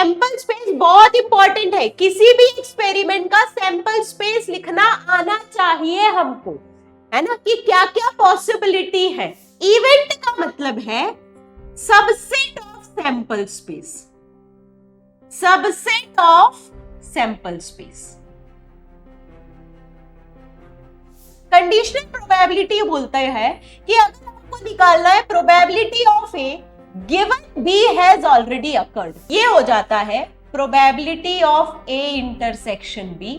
Sample space बहुत important है, किसी भी एक्सपेरिमेंट का सैंपल स्पेस लिखना आना चाहिए हमको, है ना, कि क्या क्या पॉसिबिलिटी है। इवेंट का मतलब है subset of sample space, subset of sample space. Conditional probability बोलता है कि अगर आपको निकालना है probability of A given B has already occurred, ये हो जाता है probability of A intersection B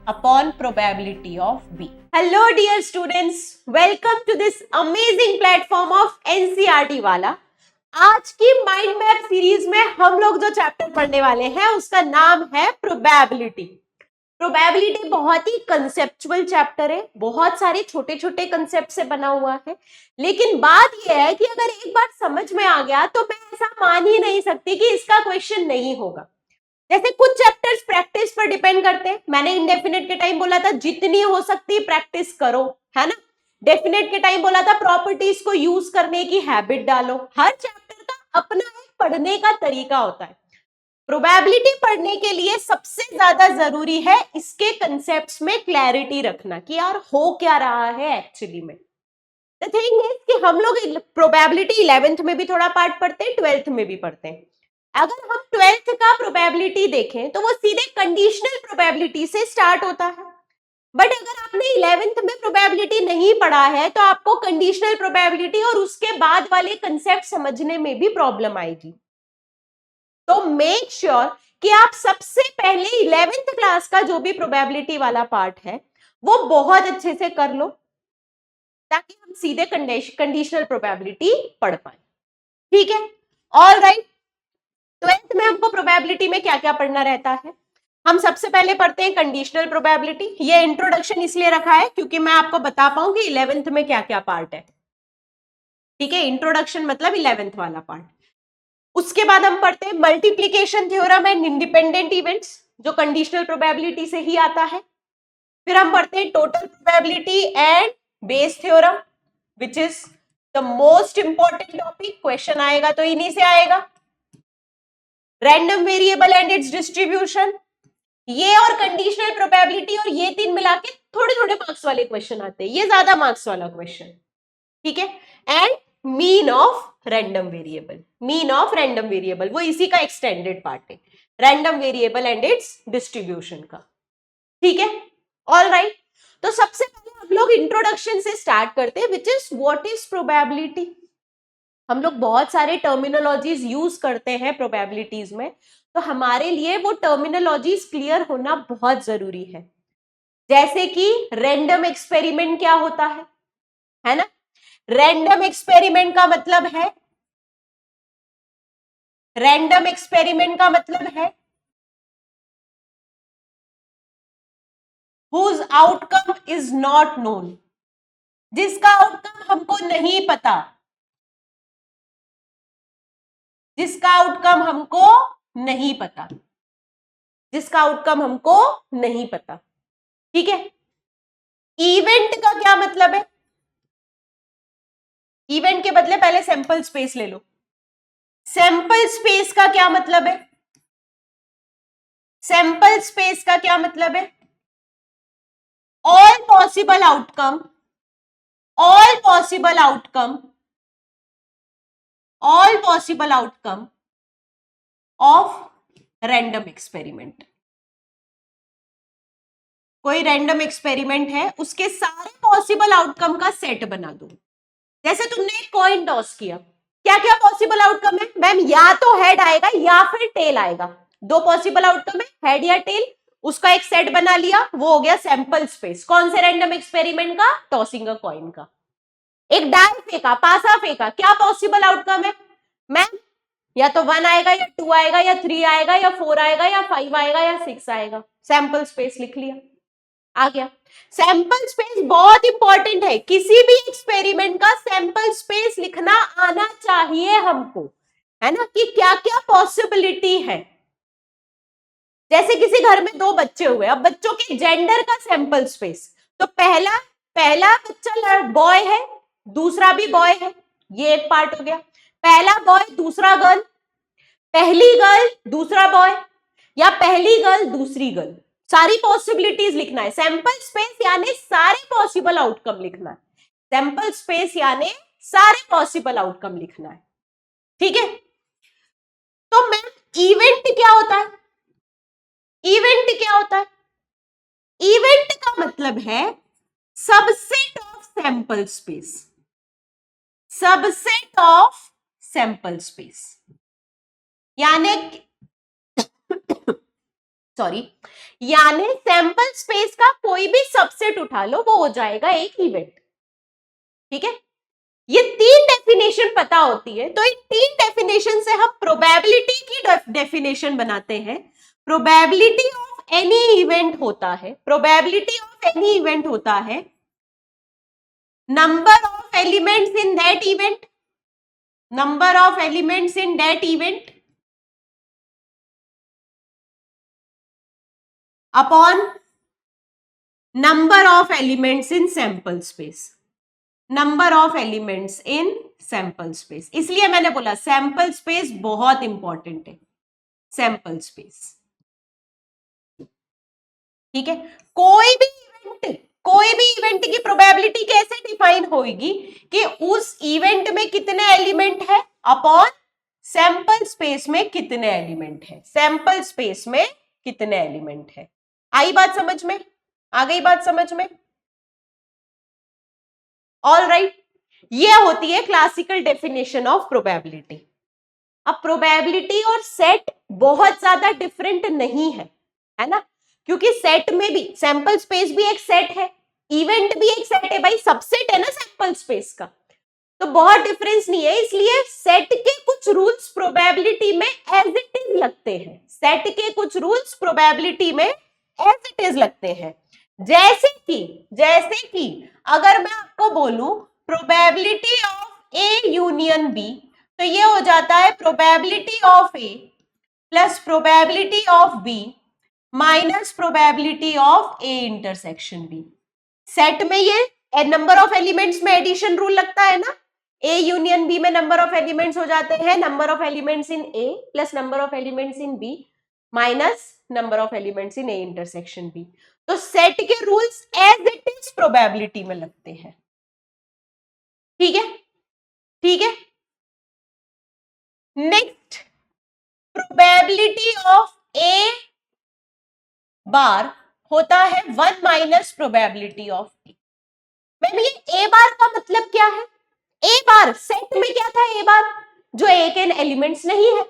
upon probability of B. Hello dear students, welcome to this amazing platform of NCERT वाला। आज की माइंड मैप सीरीज में हम लोग जो चैप्टर पढ़ने वाले हैं उसका नाम है प्रोबेबिलिटी। प्रोबेबिलिटी बहुत ही कंसेप्चुअल चैप्टर है, बहुत सारे छोटे छोटे कंसेप्ट से बना हुआ है, लेकिन बात यह है कि अगर एक बार समझ में आ गया तो मैं ऐसा मान ही नहीं सकती कि इसका क्वेश्चन नहीं होगा। जैसे कुछ चैप्टर्स प्रैक्टिस पर डिपेंड करते हैं, मैंने इंडेफिनेट के टाइम बोला था जितनी हो सकती प्रैक्टिस करो, है ना। डेफिनेट के टाइम बोला था प्रॉपर्टीज को यूज करने की हैबिट डालो। हर चैप्टर का अपना एक पढ़ने का तरीका होता है। प्रोबेबिलिटी पढ़ने के लिए सबसे ज्यादा जरूरी है इसके कंसेप्ट्स में क्लैरिटी रखना कि यार हो क्या रहा है एक्चुअली में। द थिंग इज कि हम लोग प्रोबेबिलिटी 11th में भी थोड़ा पार्ट पढ़ते हैं, 12th में भी पढ़ते हैं। अगर हम 12th का प्रोबेबिलिटी देखें तो वो सीधे कंडीशनल प्रोबेबिलिटी से स्टार्ट होता है, बट अगर आपने 11th में प्रोबेबिलिटी नहीं पढ़ा है तो आपको कंडीशनल प्रोबेबिलिटी और उसके बाद वाले कंसेप्ट समझने में भी प्रॉब्लम आएगी। तो मेक श्योर कि आप सबसे पहले 11th क्लास का जो भी प्रोबेबिलिटी वाला पार्ट है वो बहुत अच्छे से कर लो, ताकि हम सीधे कंडीशनल प्रोबेबिलिटी पढ़ पाए। ठीक है, ऑल राइट। 12th में हमको प्रोबेबिलिटी में क्या क्या पढ़ना रहता है? हम सबसे पहले पढ़ते हैं कंडीशनल प्रोबेबिलिटी। ये इंट्रोडक्शन इसलिए रखा है क्योंकि मैं आपको बता पाऊं कि 11th में क्या क्या पार्ट है। ठीक है, इंट्रोडक्शन मतलब 11th वाला पार्ट। उसके बाद हम पढ़ते हैं multiplication theorem and independent events, जो कंडीशनल प्रोबेबिलिटी से ही आता है। फिर हम पढ़ते हैं total probability and Bayes theorem, which is the most important topic. Question आएगा तो इन्हीं से आएगा। Random variable and it's distribution, ये और कंडीशनल प्रोबेबिलिटी और ये तीन मिला के थोड़े थोड़े मार्क्स वाले क्वेश्चन आते हैं, ये ज्यादा मार्क्स वाला क्वेश्चन। ठीक है, and mean of random variable, mean of random variable वो इसी का एक्सटेंडेड पार्ट है, random variable and it's distribution का। ठीक है, ऑल राइट। तो सबसे पहले हम लोग इंट्रोडक्शन से स्टार्ट करते हैं, which is what is probability. हम लोग बहुत सारे टर्मिनोलॉजीज यूज करते हैं प्रोबेबिलिटीज में, तो हमारे लिए वो टर्मिनोलॉजीज क्लियर होना बहुत जरूरी है। जैसे कि रैंडम एक्सपेरिमेंट क्या होता है ना। रैंडम एक्सपेरिमेंट का मतलब है, रैंडम एक्सपेरिमेंट का मतलब है whose outcome is not known, जिसका आउटकम हमको नहीं पता, जिसका आउटकम हमको नहीं पता, जिसका आउटकम हमको नहीं पता। ठीक है, इवेंट का क्या मतलब है? इवेंट के बदले पहले सैंपल स्पेस ले लो। सैंपल स्पेस का क्या मतलब है? सैंपल स्पेस का क्या मतलब है? All possible outcome, all possible outcome, all possible outcome of random experiment. कोई रैंडम एक्सपेरिमेंट है, उसके सारे पॉसिबल आउटकम का सेट बना दो। जैसे तुमने एक कॉइन टॉस किया, क्या क्या पॉसिबल आउटकम है मैम? या तो हेड आएगा या फिर टेल आएगा। दो पॉसिबल आउटकम है, हेड या टेल, उसका एक सेट बना लिया, वो हो गया सैंपल स्पेस। कौन से रैंडम एक्सपेरिमेंट का? टॉसिंग अ कॉइन का। एक डाई फेंका, पासा फेंका, क्या पॉसिबल आउटकम है मैम? या तो 1 आएगा या 2 आएगा या 3 आएगा या 4 आएगा या 5 आएगा या 6 आएगा। सैंपल स्पेस लिख लिया, आ गया। सैंपल स्पेस बहुत इंपॉर्टेंट है, किसी भी एक्सपेरिमेंट का सैंपल स्पेस लिखना आना चाहिए हमको, है ना, कि क्या क्या पॉसिबिलिटी है। जैसे किसी घर में 2 बच्चे हुए, अब बच्चों के जेंडर का सैंपल स्पेस, तो पहला बच्चा बॉय है, दूसरा भी बॉय है, ये एक पार्ट हो गया। पहला बॉय दूसरा गर्ल, पहली गर्ल दूसरा बॉय या पहली गर्ल दूसरी गर्ल, सारी पॉसिबिलिटीज लिखना है। सैंपल स्पेस यानी सारे पॉसिबल आउटकम लिखना है। सैंपल स्पेस यानी सारे पॉसिबल आउटकम लिखना है, ठीक है। तो मैम इवेंट क्या होता है? इवेंट क्या होता है? इवेंट का मतलब है subset of sample space, subset of sample space, यानी सॉरी, यानी सैंपल स्पेस का कोई भी सबसेट उठा लो वो हो जाएगा एक इवेंट, ठीक है। ये तीन डेफिनेशन पता होती है, तो इन तीन डेफिनेशन से हम प्रोबेबिलिटी की डेफिनेशन बनाते हैं। प्रोबेबिलिटी ऑफ एनी इवेंट होता है, प्रोबेबिलिटी ऑफ एनी इवेंट होता है number of elements in that event, number of elements in that event upon number of elements in sample space, number of elements in sample space. इसलिए मैंने बोला sample space बहुत important है, sample space, ठीक है। कोई भी इवेंट की प्रोबेबिलिटी कैसे डिफाइन होगी कि उस इवेंट में कितने एलिमेंट है अपॉन सैंपल स्पेस में कितने एलिमेंट है, सैंपल स्पेस में कितने एलिमेंट है। आई बात समझ में? आ गई बात समझ में? ऑल राइट, ये होती है क्लासिकल डेफिनेशन ऑफ प्रोबेबिलिटी। अब प्रोबेबिलिटी और सेट बहुत ज्यादा डिफरेंट नहीं है ना, क्योंकि सेट में भी सैंपल स्पेस भी एक सेट है, इवेंट भी एक सेट है, भाई सबसेट है ना सैंपल स्पेस का, तो बहुत डिफरेंस नहीं है। इसलिए सेट के कुछ रूल्स प्रोबेबिलिटी में एज इट इज लगते हैं, सेट के कुछ रूल्स प्रोबेबिलिटी में एज इट इज लगते हैं। जैसे कि अगर मैं आपको बोलूं probability of A union B, तो ये हो जाता है probability of A plus probability of B minus probability of A intersection B. Set में ये नंबर ऑफ एलिमेंट्स में एडिशन रूल लगता है ना, ए यूनियन बी में नंबर ऑफ एलिमेंट्स हो जाते हैं number of elements in A plus number of elements in B minus number of elements in A intersection B. तो सेट के rules as it is probability में लगते हैं, ठीक है, ठीक है। Next, probability of A bar होता है 1 minus probability of A. Ma'am ये ए बार का मतलब क्या है? ए बार सेट में क्या था? ए बार जो ए के एलिमेंट्स नहीं है,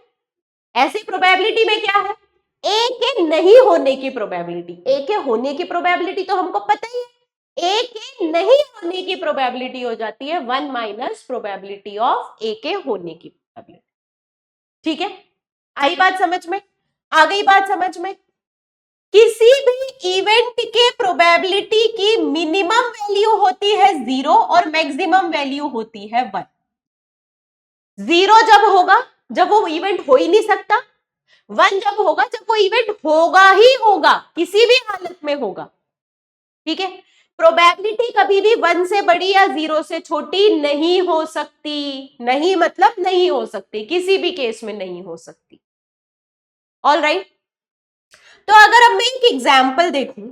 ऐसे प्रोबेबिलिटी में क्या है? ए के नहीं होने की प्रोबेबिलिटी। ए के होने की प्रोबेबिलिटी तो हमको पता ही है, ए के नहीं होने की प्रोबेबिलिटी हो जाती है 1 माइनस प्रोबेबिलिटी ऑफ ए के होने की प्रोबेबिलिटी, ठीक है। आई बात समझ में? आ गई बात समझ में? किसी भी इवेंट के प्रोबेबिलिटी की मिनिमम वैल्यू होती है 0 और मैक्सिमम वैल्यू होती है 1। 0 जब होगा जब वो इवेंट हो ही नहीं सकता, 1 जब होगा जब वो इवेंट होगा ही होगा, किसी भी हालत में होगा, ठीक है। प्रोबेबिलिटी कभी भी 1 से बड़ी या 0 से छोटी नहीं हो सकती, नहीं मतलब नहीं हो सकती, किसी भी केस में नहीं हो सकती। ऑल राइट, तो अगर अब मैं एक एग्जाम्पल देखूं,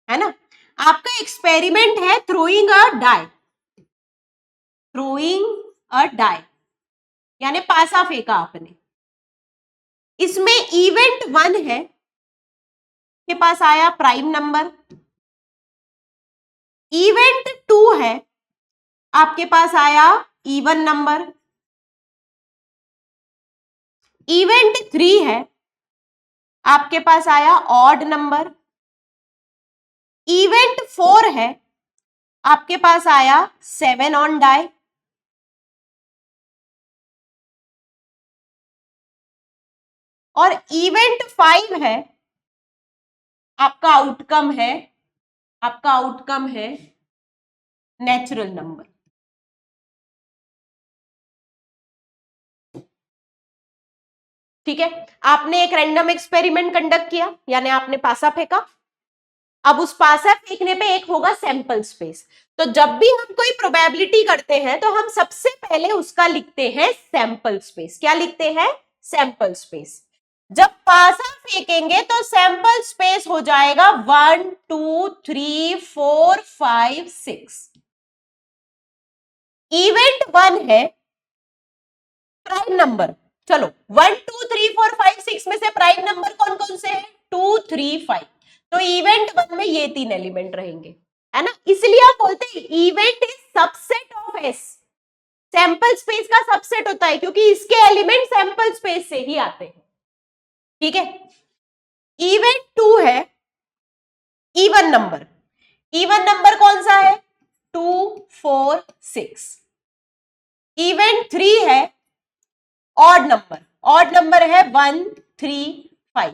है ना, आपका एक्सपेरिमेंट है throwing a die, throwing a die यानी पासा फेंका आपने, इसमें इवेंट 1 है, के पास आया प्राइम नंबर, इवेंट 2 है, आपके पास आया इवन नंबर, इवेंट 3 है, आपके पास आया ऑड नंबर, इवेंट 4 है, आपके पास आया 7 ऑन डाई, और इवेंट 5 है, आपका आउटकम है नेचुरल नंबर। ठीक है, आपने एक रैंडम एक्सपेरिमेंट कंडक्ट किया, यानी आपने पासा फेंका। अब उस पासा फेंकने पे एक होगा सैंपल स्पेस, तो जब भी हम कोई प्रोबेबिलिटी करते हैं तो हम सबसे पहले उसका लिखते हैं सैंपल स्पेस। क्या लिखते हैं? Sample space. जब पासा फेंकेंगे तो सैंपल स्पेस हो जाएगा 1 2 3 4 5 6। इवेंट 1 है प्राइम नंबर। चलो 1 2 3 4 5 6 में से प्राइम नंबर कौन कौन से है? 2 3 5। तो इवेंट 1 में ये 3 एलिमेंट रहेंगे, है ना। इसलिए हम बोलते हैं event is subset of S. Sample space का सबसेट होता है क्योंकि इसके एलिमेंट सैंपल स्पेस से ही आते हैं, ठीक है। इवेंट 2 है इवन नंबर। इवन नंबर कौन सा है? 2 4 6। इवेंट 3 है ऑड नंबर। ऑड नंबर है 1 3 5।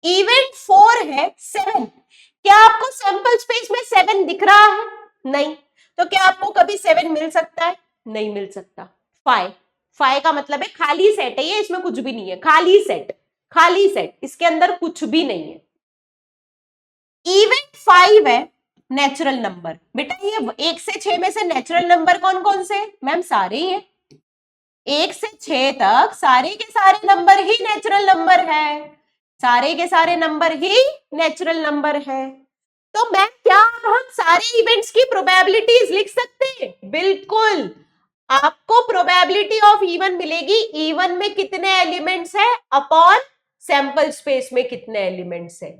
इवेंट 4 है 7। क्या आपको सैंपल स्पेस में 7 दिख रहा है? नहीं। तो क्या आपको कभी 7 मिल सकता है? नहीं मिल सकता। 5 5 का मतलब है खाली सेट है ये, इसमें कुछ भी नहीं है, खाली सेट, खाली सेट, इसके अंदर कुछ भी नहीं है। इवेंट 5 है नेचुरल नंबर। बेटा ये 1 से 6 में से नेचुरल नंबर कौन कौन से? मैम सारे ही है। 1 से 6 तक सारे के सारे नंबर ही नेचुरल नंबर है, सारे के सारे नंबर ही नेचुरल नंबर है। तो मैम क्या हम सारे इवेंट्स की प्रोबेबिलिटीज लिख सकते हैं? बिल्कुल। आपको प्रोबेबिलिटी ऑफ इवन मिलेगी इवन में कितने एलिमेंट्स है अपॉन सैंपल स्पेस में कितने एलिमेंट्स है।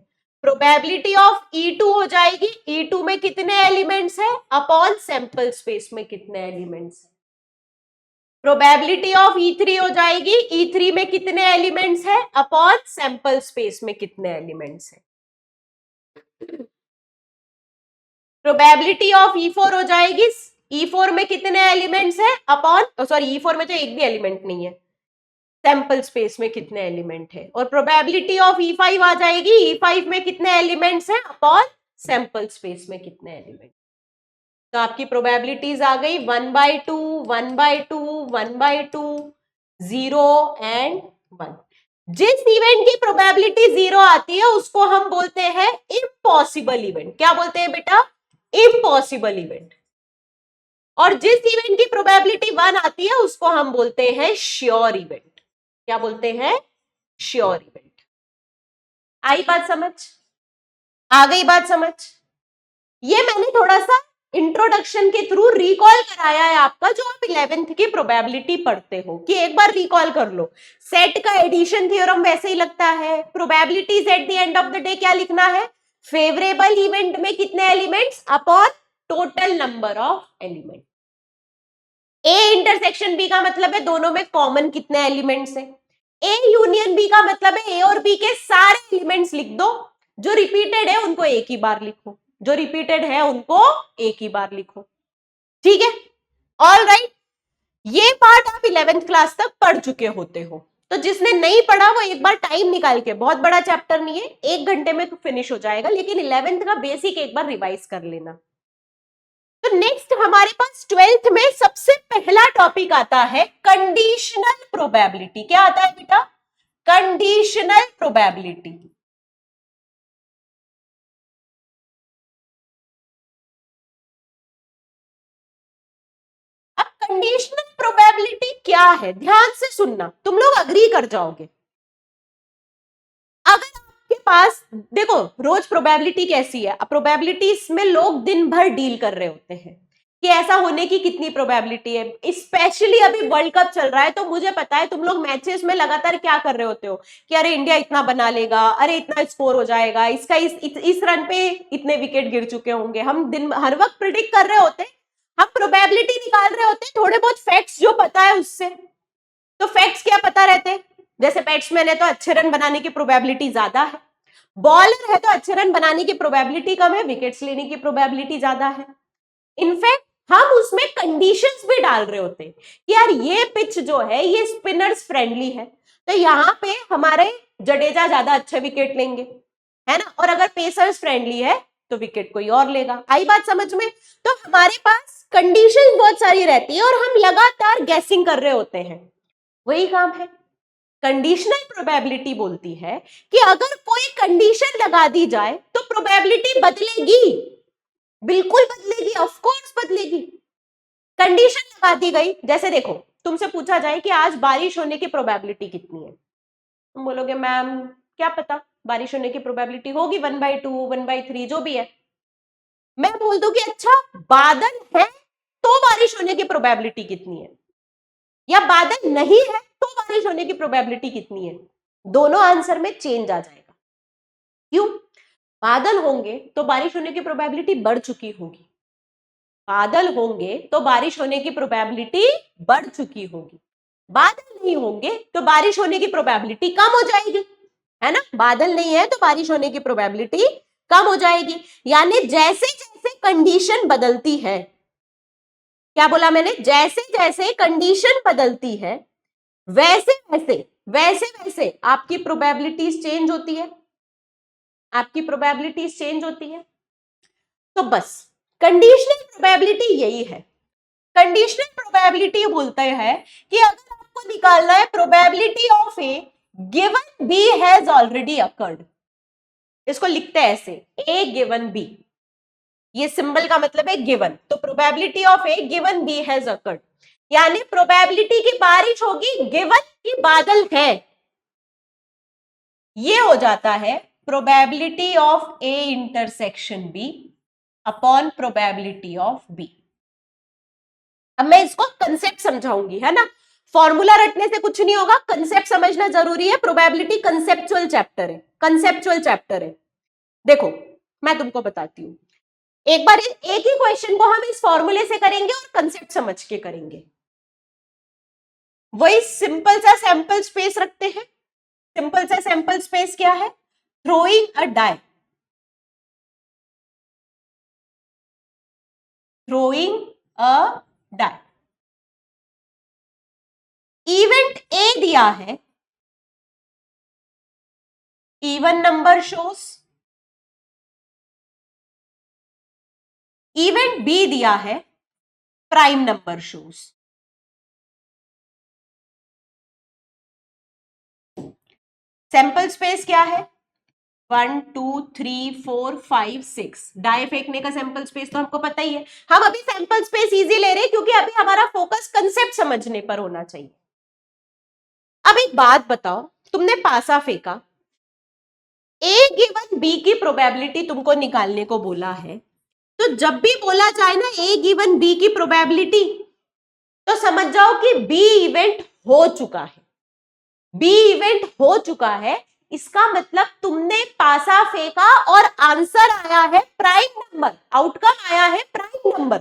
प्रोबेबिलिटी ऑफ E2 हो जाएगी E2 में कितने एलिमेंट्स है अपॉन सैंपल स्पेस में कितने एलिमेंट्स है। प्रोबेबिलिटी ऑफ E3 हो जाएगी E3 में कितने एलिमेंट्स है अपॉन सैंपल स्पेस में कितने एलिमेंट्स है। प्रोबेबिलिटी ऑफ E4 हो जाएगी E4 में कितने एलिमेंट्स है अपॉन, सॉरी E4 में तो एक भी एलिमेंट नहीं है, सैंपल स्पेस में कितने एलिमेंट है। और प्रोबेबिलिटी ऑफ E5 आ जाएगी E5 में कितने एलिमेंट्स है अपॉन सैंपल स्पेस में कितने एलिमेंट। तो आपकी प्रोबेबिलिटीज आ गई 1/2 1/2 1/2 0 एंड 1। जिस इवेंट की प्रोबेबिलिटी 0 आती है उसको हम बोलते हैं इम्पॉसिबल इवेंट। क्या बोलते हैं बेटा? Impossible event. और जिस इवेंट की प्रोबेबिलिटी 1 आती है उसको हम बोलते हैं श्योर इवेंट। क्या बोलते हैं? Sure event. आई बात समझ? आ गई बात समझ? ये मैंने थोड़ा सा इंट्रोडक्शन के थ्रू रिकॉल कराया है आपका, जो आप 11th की प्रोबेबिलिटी पढ़ते हो, कि एक बार रिकॉल कर लो। सेट का एडिशन थ्योरम वैसे ही लगता है। Probabilities at the end of the day क्या लिखना है? फेवरेबल इवेंट में कितने elements upon total number of element. A intersection B का मतलब है दोनों में कॉमन कितने एलिमेंट्स है। ए यूनियन बी का मतलब है ए और बी के सारे एलिमेंट्स लिख दो, जो रिपीटेड है उनको एक ही बार लिखो, जो रिपीटेड है उनको एक ही बार लिखो, ठीक है। ऑल राइट, ये पार्ट आप 11th क्लास तक पढ़ चुके होते हो। तो जिसने नहीं पढ़ा वो एक बार टाइम निकाल के, बहुत बड़ा चैप्टर नहीं है, 1 घंटे में तो फिनिश हो जाएगा, लेकिन 11th का बेसिक एक बार रिवाइज कर लेना। तो नेक्स्ट हमारे पास 12th में सबसे पहला टॉपिक आता है कंडीशनल प्रोबेबिलिटी। क्या आता है बेटा? Conditional probability. अब कंडीशनल प्रोबेबिलिटी क्या है, ध्यान से सुनना, तुम लोग अग्री कर जाओगे। अगर आपके पास, देखो रोज प्रोबेबिलिटी कैसी है, प्रोबेबिलिटी में लोग दिन भर डील कर रहे होते हैं कि ऐसा होने की कितनी प्रोबेबिलिटी है। स्पेशली अभी वर्ल्ड कप चल रहा है, तो मुझे पता है तुम लोग मैचेस में लगातार क्या कर रहे होते हो कि अरे इंडिया इतना बना लेगा, अरे इतना स्कोर हो जाएगा, इसका इस रन पे इतने विकेट गिर चुके होंगे। हम दिन हर वक्त प्रिडिक्ट कर रहे होते हैं, हम प्रोबेबिलिटी निकाल रहे होते हैं थोड़े बहुत फैक्ट्स जो पता है उससे। तो फैक्ट्स क्या पता रहते हैं? जैसे बैट्समैन है तो अच्छे रन बनाने की प्रोबेबिलिटी ज्यादा है, बॉलर है तो अच्छे रन बनाने की प्रोबेबिलिटी कम है, विकेट्स लेने की प्रोबेबिलिटी ज्यादा है। इनफैक्ट हम उसमें कंडीशंस भी डाल रहे होते हैं कि यार ये पिच जो है ये स्पिनर्स फ्रेंडली है, तो यहाँ पे हमारे जडेजा ज्यादा अच्छे विकेट लेंगे, है ना। और अगर पेसर्स फ्रेंडली है तो विकेट कोई और लेगा। आई बात समझ में? तो हमारे पास कंडीशंस बहुत सारी रहती है और हम लगातार गैसिंग कर रहे होते हैं, वही काम है। कंडीशनल प्रोबेबिलिटी बोलती है कि अगर कोई कंडीशन लगा दी जाए तो प्रोबेबिलिटी बदलेगी, बिल्कुल बदलेगी, ऑफ कोर्स बदलेगी। कंडीशन लगा दी गई, जैसे देखो तुमसे पूछा जाए कि आज बारिश होने की प्रोबेबिलिटी कितनी है, तुम बोलोगे मैम क्या पता, बारिश होने की प्रोबेबिलिटी होगी 1/2, 1/3, जो भी है। मैं बोल दूं कि अच्छा बादल है तो बारिश होने की प्रोबेबिलिटी कितनी है, या बादल नहीं है तो बारिश होने की प्रोबेबिलिटी कितनी है, दोनों आंसर में चेंज आ जाएगा। क्यों? बादल होंगे तो बारिश होने की प्रोबेबिलिटी बढ़ चुकी होगी, बादल होंगे तो बारिश होने की प्रोबेबिलिटी बढ़ चुकी होगी, बादल नहीं होंगे तो बारिश होने की प्रोबेबिलिटी कम हो जाएगी, है ना। बादल नहीं है तो बारिश होने की प्रोबेबिलिटी कम हो जाएगी। यानी जैसे जैसे कंडीशन बदलती है, क्या बोला मैंने, जैसे जैसे कंडीशन बदलती है वैसे वैसे वैसे वैसे आपकी प्रोबेबिलिटीज चेंज होती है, आपकी प्रोबेबिलिटीज चेंज होती है। तो बस कंडीशनल प्रोबेबिलिटी यही है। कंडीशनल प्रोबेबिलिटी बोलते हैं कि अगर आपको निकालना है probability of A given B has already occurred, इसको लिखते हैं ऐसे, ए गिवन बी, ये सिंबल का मतलब है गिवन, तो probability of A given B has occurred, यानी प्रोबेबिलिटी की बारिश होगी गिवन की बादल है, ये हो जाता है probability of A intersection B upon probability of B. अब मैं इसको कंसेप्ट समझाऊंगी, है ना, फॉर्मूला रटने से कुछ नहीं होगा, कंसेप्ट समझना जरूरी है। प्रोबेबिलिटी कंसेप्चुअल चैप्टर है, कंसेप्चुअल चैप्टर है। देखो मैं तुमको बताती हूँ, एक बार एक ही क्वेश्चन को हम इस फॉर्मूले से करेंगे और कंसेप्ट समझ के करेंगे। वही सिंपल सा सैंपल स्पेस रखते हैं। सिंपल सा सैंपल स्पेस क्या है? Throwing a die, throwing a die, event A दिया है, even number shows, event B दिया है, prime number shows. Sample space क्या है? 1 2 3 4 5 6, डाई फेंकने का सैंपल स्पेस तो हमको पता ही है। हम अभी सैंपल स्पेस इजी ले रहे हैं क्योंकि अभी हमारा फोकस कंसेप्ट समझने पर होना चाहिए। अब एक बात बताओ, तुमने पासा फेंका, ए गिवन बी की प्रोबेबिलिटी तुमको निकालने को बोला है, तो जब भी बोला जाए ना ए गिवन बी की प्रोबेबिलिटी, तो समझ जाओ कि बी इवेंट हो चुका है, बी इवेंट हो चुका है। इसका मतलब तुमने पासा फेंका और आंसर आया है प्राइम नंबर, आउटकम आया है प्राइम नंबर।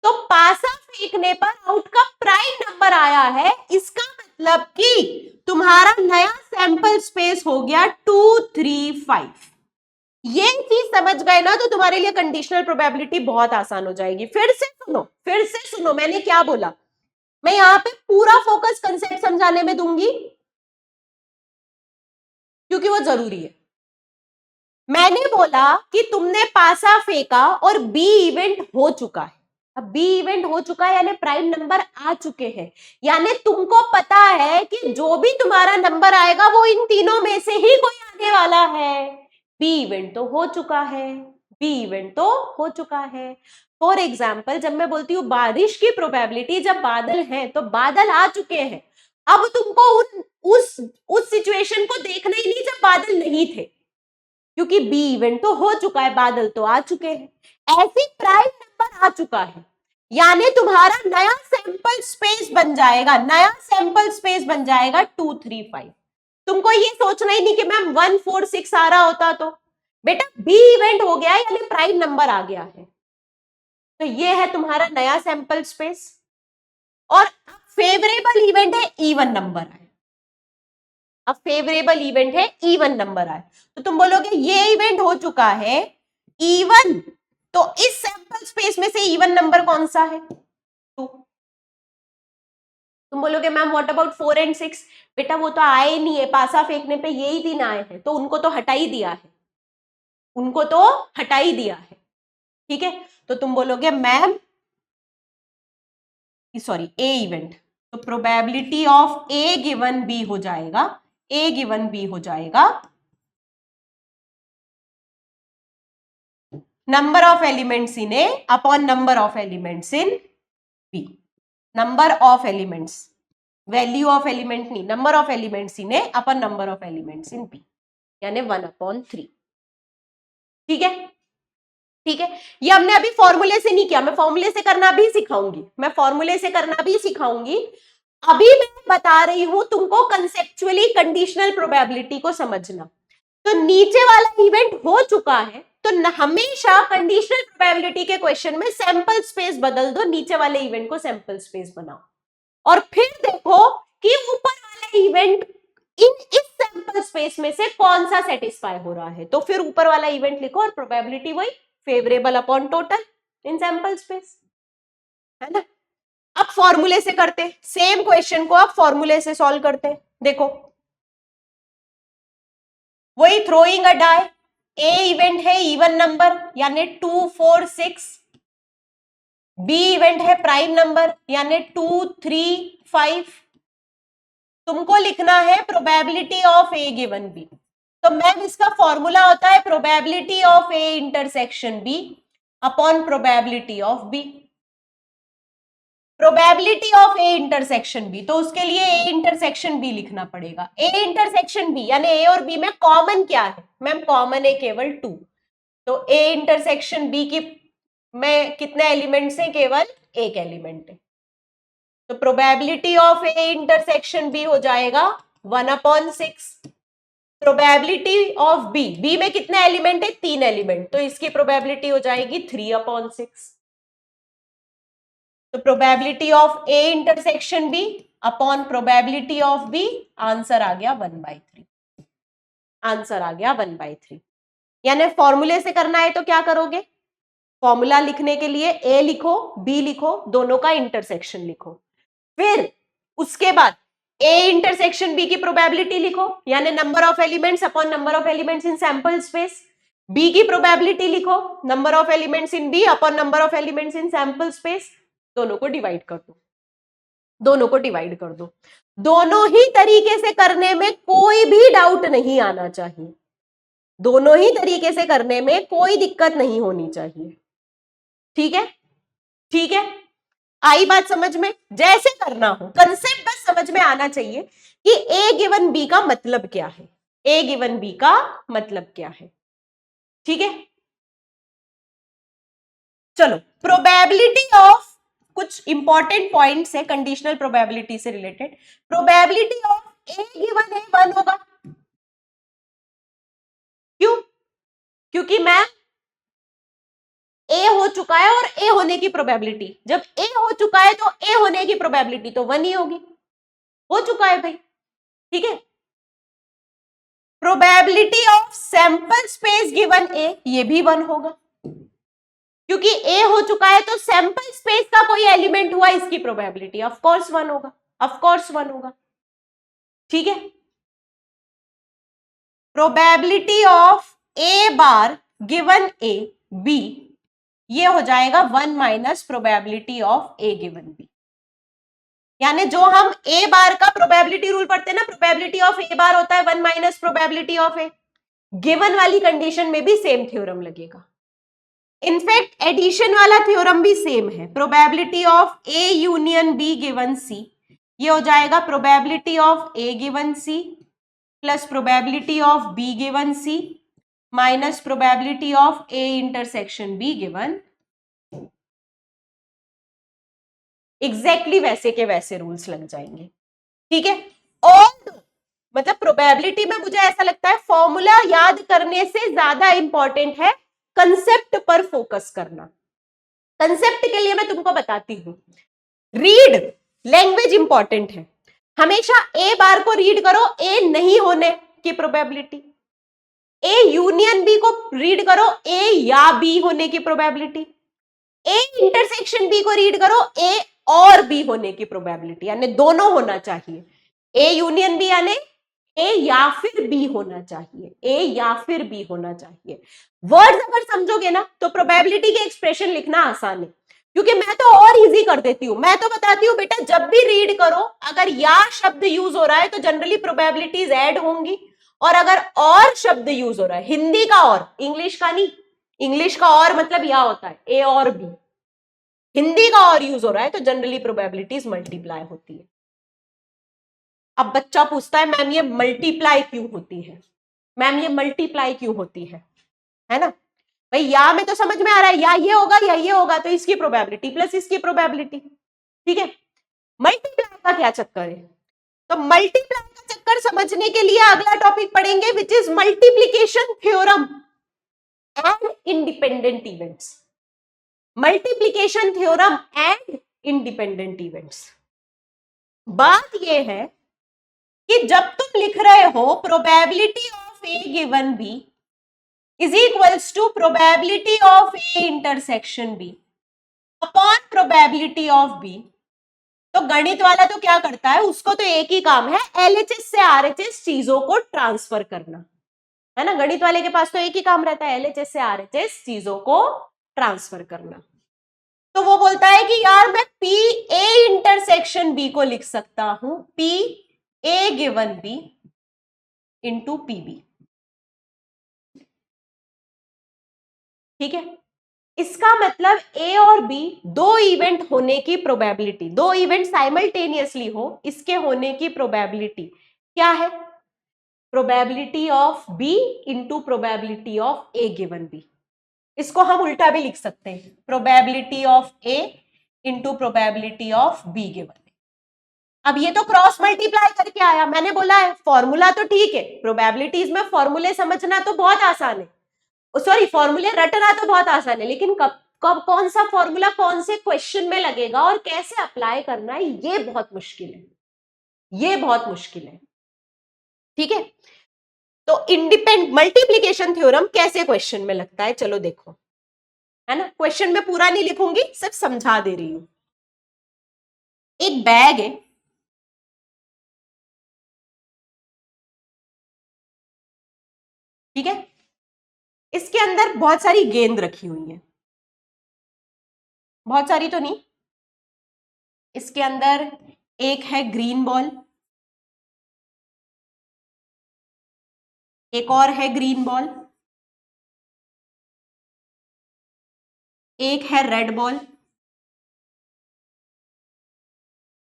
तो पासा फेंकने पर आउटकम प्राइम नंबर आया है, इसका मतलब कि तुम्हारा नया सैंपल स्पेस हो गया 2 3 5। ये चीज समझ गए ना तो तुम्हारे लिए कंडीशनल प्रोबेबिलिटी बहुत आसान हो जाएगी। फिर से सुनो, फिर से सुनो, मैंने क्या बोला, मैं यहां पे पूरा फोकस कंसेप्ट समझाने में दूंगी क्योंकि वो जरूरी है। मैंने बोला कि तुमने पासा फेंका और बी इवेंट हो चुका है। अब बी इवेंट हो चुका है यानी प्राइम नंबर आ चुके हैं, यानी तुमको पता है कि जो भी तुम्हारा नंबर आएगा वो इन तीनों में से ही कोई आने वाला है। बी इवेंट तो हो चुका है, बी इवेंट तो हो चुका है। फॉर एग्जाम्पल जब मैं बोलती हूँ बारिश की प्रोबेबिलिटी, जब बादल है तो बादल आ चुके हैं, अब तुमको उस सिचुएशन को देखना ही नहीं जब बादल नहीं थे, क्योंकि बी इवेंट तो हो चुका है, बादल तो आ चुके हैं। ऐसी प्राइम नंबर आ चुका है, यानी तुम्हारा नया सैंपल स्पेस बन जाएगा, नया सैंपल स्पेस बन जाएगा 2 3 5। तुमको ये सोचना ही नहीं कि मैम 1 4 6 आ रहा होता, तो बेटा बी इवेंट हो गया यानी प्राइम नंबर आ गया है, तो ये है तुम्हारा नया सैंपल स्पेस। और फेवरेबल इवेंट है इवन नंबर आए, अब फेवरेबल इवेंट है इवन नंबर आए, तो तुम बोलोगे ये इवेंट हो चुका है इवन, तो इस सैंपल स्पेस में से इवन नंबर कौन सा है? 2। तुम बोलोगे मैम व्हाट अबाउट 4 एंड 6? बेटा वो तो आए नहीं है, पासा फेंकने पे यही दिन आए हैं, तो उनको तो हटा ही दिया है, उनको तो हटा ही दिया है, ठीक है। तो तुम बोलोगे मैम सॉरी ए इवेंट, तो probability of A given B हो जाएगा, ए गिवन बी हो जाएगा number of elements in A upon number of elements in B. Number of elements, value of element नहीं, number of elements in A upon number of elements in B, यानी 1/3। ठीक है, ठीक है। ये हमने अभी फॉर्मूले से नहीं किया, मैं फॉर्मूले से करना भी सिखाऊंगी, मैं फॉर्मूले से करना भी सिखाऊंगी। अभी मैं बता रही हूं तुमको कंसेप्चुअली कंडीशनल प्रोबेबिलिटी को समझना। तो नीचे वाला इवेंट हो चुका है, तो हमेशा कंडीशनल प्रोबेबिलिटी के क्वेश्चन में सैंपल स्पेस बदल दो, नीचे वाले इवेंट को सैंपल स्पेस बनाओ, और फिर देखो कि ऊपर वाला इवेंट इस सैंपल स्पेस में से कौन सा सेटिस्फाई हो रहा है। तो फिर ऊपर वाला इवेंट लिखो और प्रोबेबिलिटी वही, फेवरेबल अपॉन टोटल इन सैंपल स्पेस, है ना। अब फॉर्मूले से करते, सेम क्वेश्चन को अब फॉर्मूले से सॉल्व करते। देखो वही throwing a die, A event है इवन नंबर यानी 2 4 6, बी इवेंट है प्राइम नंबर यानी 2 3 5। तुमको लिखना है probability of A given B. तो मैम इसका फॉर्मूला होता है probability of A intersection B upon probability of B. Probability of A intersection B, तो उसके लिए ए इंटरसेक्शन बी लिखना पड़ेगा। ए इंटरसेक्शन बी यानी ए और बी में कॉमन क्या है मैम, कॉमन है केवल 2। तो ए इंटरसेक्शन बी की में कितने एलिमेंट्स हैं, केवल एक एलिमेंट है। तो probability of A intersection B हो जाएगा 1/6। प्रोबेबिलिटी ऑफ बी, बी में कितने एलिमेंट है, 3 एलिमेंट, तो इसकी प्रोबेबिलिटी हो जाएगी 3/6। तो probability of A intersection B upon probability of B, answer आ गया 1/3। आंसर आ गया 1/3। यानी फॉर्मूले से करना है तो क्या करोगे, फॉर्मूला लिखने के लिए ए लिखो बी लिखो, दोनों का इंटरसेक्शन लिखो, फिर उसके बाद ए इंटरसेक्शन बी की प्रोबेबिलिटी लिखो यानी number of elements upon number of elements in sample space. B की प्रोबेबिलिटी लिखो number of elements in B upon number of elements in sample space. दोनों को डिवाइड कर दो, दोनों को डिवाइड कर दो। दोनों ही तरीके से करने में कोई भी डाउट नहीं आना चाहिए, दोनों ही तरीके से करने में कोई दिक्कत नहीं होनी चाहिए। ठीक है, ठीक है, आई बात समझ में। जैसे करना हो कंसेप्ट बस समझ में आना चाहिए कि ए गिवन बी का मतलब क्या है, ए गिवन बी का मतलब क्या है। ठीक है, चलो प्रोबेबिलिटी ऑफ, कुछ इंपॉर्टेंट पॉइंट्स है कंडीशनल प्रोबेबिलिटी से related. Probability of A given है 1 होगा, क्यों, क्योंकि मैम ए हो चुका है और ए होने की प्रोबेबिलिटी, जब ए हो चुका है तो ए होने की प्रोबेबिलिटी तो 1 ही होगी, हो चुका है भाई। ठीक है, probability of sample space given A, ये भी 1 होगा, क्योंकि ए हो चुका है तो सैंपल स्पेस का कोई एलिमेंट हुआ इसकी प्रोबेबिलिटी ऑफ कोर्स 1 होगा, ऑफ कोर्स 1 होगा। ठीक है, probability of A bar given A B, ये हो जाएगा 1 minus probability of A given B. यानी जो हम ए बार का प्रोबेबिलिटी रूल पढ़ते हैं ना, प्रोबेबिलिटी ऑफ ए बार होता है 1 minus probability of A, given वाली कंडीशन में भी सेम थ्योरम लगेगा। इनफैक्ट एडिशन वाला थ्योरम भी सेम है, probability of A union B given C, ये हो जाएगा probability of A given C plus probability of B given C minus probability of A intersection B given. Exactly वैसे के वैसे रूल्स लग जाएंगे। ठीक है, और मतलब प्रोबेबिलिटी में मुझे ऐसा लगता है फॉर्मूला याद करने से ज्यादा इंपॉर्टेंट है कंसेप्ट पर फोकस करना। कंसेप्ट के लिए मैं तुमको बताती हूं, रीड लैंग्वेज इंपॉर्टेंट है, हमेशा ए बार को रीड करो, ए नहीं होने की प्रोबेबिलिटी, ए यूनियन बी को रीड करो, ए या बी होने की प्रोबेबिलिटी, ए इंटरसेक्शन बी को रीड करो, ए और बी होने की प्रोबेबिलिटी, यानी दोनों होना चाहिए, ए यूनियन बी यानी ए या फिर बी होना चाहिए, ए या फिर बी होना चाहिए। वर्ड्स अगर समझोगे ना तो प्रोबेबिलिटी के एक्सप्रेशन लिखना आसान है, क्योंकि मैं तो और इजी कर देती हूं, मैं तो बताती हूं बेटा जब भी रीड करो अगर या शब्द यूज हो रहा है तो जनरली प्रोबेबिलिटीज ऐड होंगी, और अगर और शब्द यूज हो रहा है, हिंदी का और, इंग्लिश का नहीं, इंग्लिश का और मतलब या होता है ए और बी, हिंदी का और यूज हो रहा है तो जनरली प्रोबेबिलिटीज मल्टीप्लाई होती है। अब बच्चा पूछता है मैम ये मल्टीप्लाई क्यों होती है, मैम ये मल्टीप्लाई क्यों होती है ना भाई, या में तो समझ में आ रहा है, या ये होगा या ये होगा, तो इसकी प्रोबेबिलिटी प्लस इसकी प्रोबेबिलिटी, ठीक है। मल्टीप्लाई का क्या चक्कर है, तो मल्टीप्लाई का चक्कर समझने के लिए अगला टॉपिक पढ़ेंगे which is multiplication theorem and independent events. Multiplication theorem and independent events. बात यह है कि जब तुम लिख रहे हो probability of A given B is equals to probability of A intersection B upon probability of B, तो गणित वाला तो क्या करता है, उसको तो एक ही काम है एलएचएस से आरएचएस चीजों को ट्रांसफर करना, है ना। गणित वाले के पास तो एक ही काम रहता है एलएचएस से आरएचएस चीजों को ट्रांसफर करना। तो वो बोलता है कि यार मैं पी ए इंटरसेक्शन बी को लिख सकता हूं P A given B into P B, ठीक है। इसका मतलब ए और बी दो इवेंट होने की प्रोबेबिलिटी, दो इवेंट साइमल्टेनियसली हो इसके होने की प्रोबेबिलिटी क्या है, probability of B into probability of A given B. इसको हम उल्टा भी लिख सकते हैं, probability of A into probability of B given. अब ये तो क्रॉस मल्टीप्लाई करके आया, मैंने बोला है फॉर्मूला तो ठीक है, प्रोबेबिलिटीज में फॉर्मूले समझना तो बहुत आसान है, सॉरी फॉर्मूले रटना तो बहुत आसान है, लेकिन कब कब कौन सा फॉर्मूला कौन से क्वेश्चन में लगेगा और कैसे अप्लाई करना है ये बहुत मुश्किल है, ये बहुत मुश्किल है, ठीक है। तो इंडिपेंडेंट मल्टीप्लीकेशन थ्योरम कैसे क्वेश्चन में लगता है, चलो देखो, है ना। क्वेश्चन में पूरा नहीं लिखूंगी, सिर्फ समझा दे रही हूं। एक बैग है, ठीक है, इसके अंदर बहुत सारी गेंद रखी हुई है, बहुत सारी तो नहीं, इसके अंदर एक है ग्रीन बॉल, एक और है ग्रीन बॉल, एक है रेड बॉल,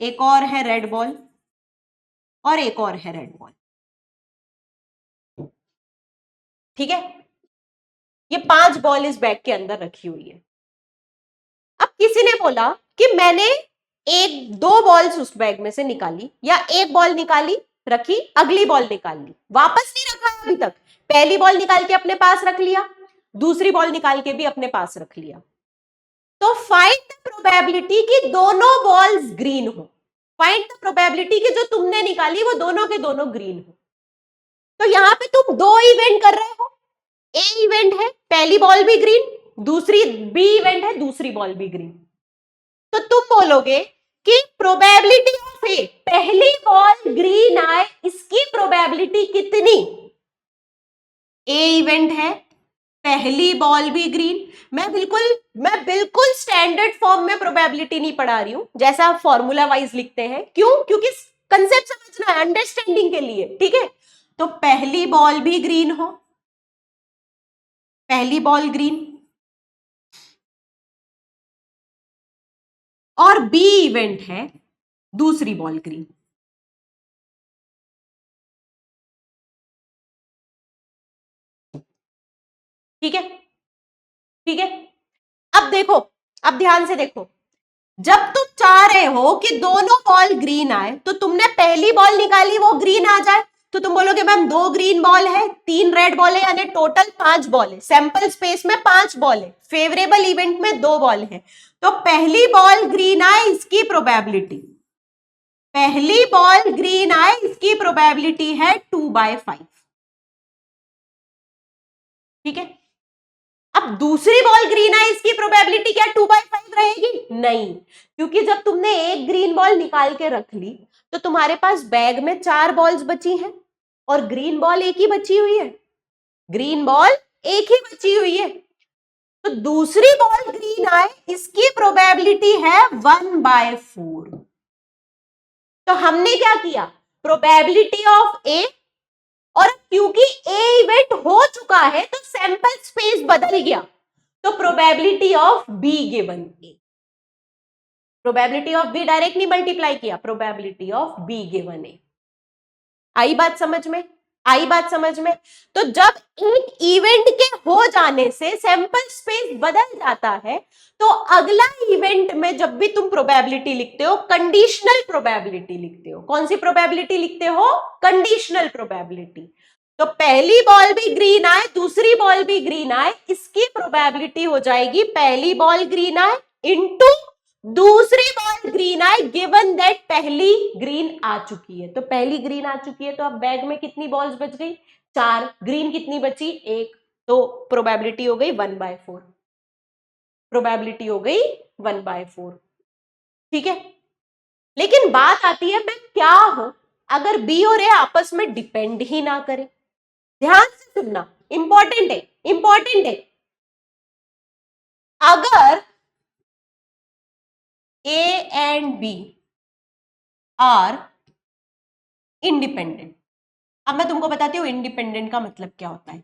एक और है रेड बॉल, और एक और है रेड बॉल, ठीक है। ये 5 बॉल इस बैग के अंदर रखी हुई है। अब किसी ने बोला कि मैंने एक दो बॉल्स उस बैग में से निकाली, या एक बॉल निकाली रखी, अगली बॉल निकाल ली, वापस नहीं रखा अभी तक, पहली बॉल निकाल के अपने पास रख लिया, दूसरी बॉल निकाल के भी अपने पास रख लिया, तो फाइंड द प्रोबेबिलिटी कि दोनों बॉल्स ग्रीन हो, फाइंड द प्रोबेबिलिटी कि जो तुमने निकाली वो दोनों के दोनों ग्रीन हो। तो यहां पे तुम दो इवेंट कर रहे हो, ए इवेंट है पहली बॉल भी ग्रीन, दूसरी बी इवेंट है दूसरी बॉल भी ग्रीन, तो तुम बोलोगे कि प्रोबेबिलिटी ऑफ ए पहली बॉल ग्रीन आए इसकी प्रोबेबिलिटी कितनी, ए इवेंट है पहली बॉल भी ग्रीन, मैं बिल्कुल स्टैंडर्ड फॉर्म में प्रोबेबिलिटी नहीं पढ़ा रही हूं जैसा फॉर्मूला वाइज लिखते हैं, क्यों, क्योंकि कंसेप्ट समझना है अंडरस्टैंडिंग के लिए, ठीक है। तो पहली बॉल भी ग्रीन हो, पहली बॉल ग्रीन, और बी इवेंट है दूसरी बॉल ग्रीन, ठीक है, ठीक है। अब देखो, अब ध्यान से देखो, जब तुम चाह रहे हो कि दोनों बॉल ग्रीन आए, तो तुमने पहली बॉल निकाली वो ग्रीन आ जाए, तो तुम बोलोगे मैम 2 ग्रीन बॉल है 3 रेड बॉल है, यानी टोटल 5 बॉल है, सैंपल स्पेस में 5 बॉल है, फेवरेबल इवेंट में 2 बॉल है, तो पहली बॉल ग्रीन आए इसकी प्रोबेबिलिटी, पहली बॉल ग्रीन आए इसकी प्रोबेबिलिटी है 2/5, ठीक है। अब दूसरी बॉल ग्रीन आए इसकी प्रोबेबिलिटी क्या 2/5 रहेगी, नहीं, क्योंकि जब तुमने एक ग्रीन बॉल निकाल के रख ली तो तुम्हारे पास बैग में 4 बॉल्स बची हैं और ग्रीन बॉल एक ही बची हुई है, ग्रीन बॉल एक ही बची हुई है, तो दूसरी बॉल ग्रीन आए इसकी प्रोबेबिलिटी है 1/4। तो हमने क्या किया, प्रोबेबिलिटी ऑफ ए, और क्योंकि ए इवेंट हो चुका है तो सैंपल स्पेस बदल गया, तो probability of B given A, probability of B direct नहीं मल्टीप्लाई किया, probability of B given A. आई बात समझ में? आई बात समझ में? तो जब एक इवेंट के हो जाने से सैंपल स्पेस बदल जाता है, तो अगला इवेंट में जब भी तुम प्रोबेबिलिटी लिखते हो, कंडीशनल प्रोबेबिलिटी लिखते हो। कौन सी प्रोबेबिलिटी लिखते हो? Conditional probability. तो पहली बॉल भी ग्रीन आए, दूसरी बॉल भी ग्रीन आए, इसकी प्रोबेबिलिटी हो जाएगी पहली बॉल ग्रीन आए इनटू दूसरी बॉल ग्रीन आए, गिवन दैट पहली ग्रीन आ चुकी है। तो पहली ग्रीन आ चुकी है, तो अब बैग में कितनी बॉल्स बच गई? 4। ग्रीन कितनी बची? 1। तो प्रोबेबिलिटी हो गई 1/4। प्रोबेबिलिटी हो गई 1/4। ठीक है। लेकिन बात आती है मैं क्या हूं अगर बी और ए आपस में डिपेंड ही ना करें। ध्यान से सुनना, इंपॉर्टेंट है, इंपॉर्टेंट है। अगर A and B are independent, अब मैं तुमको बताती हूं इंडिपेंडेंट का मतलब क्या होता है।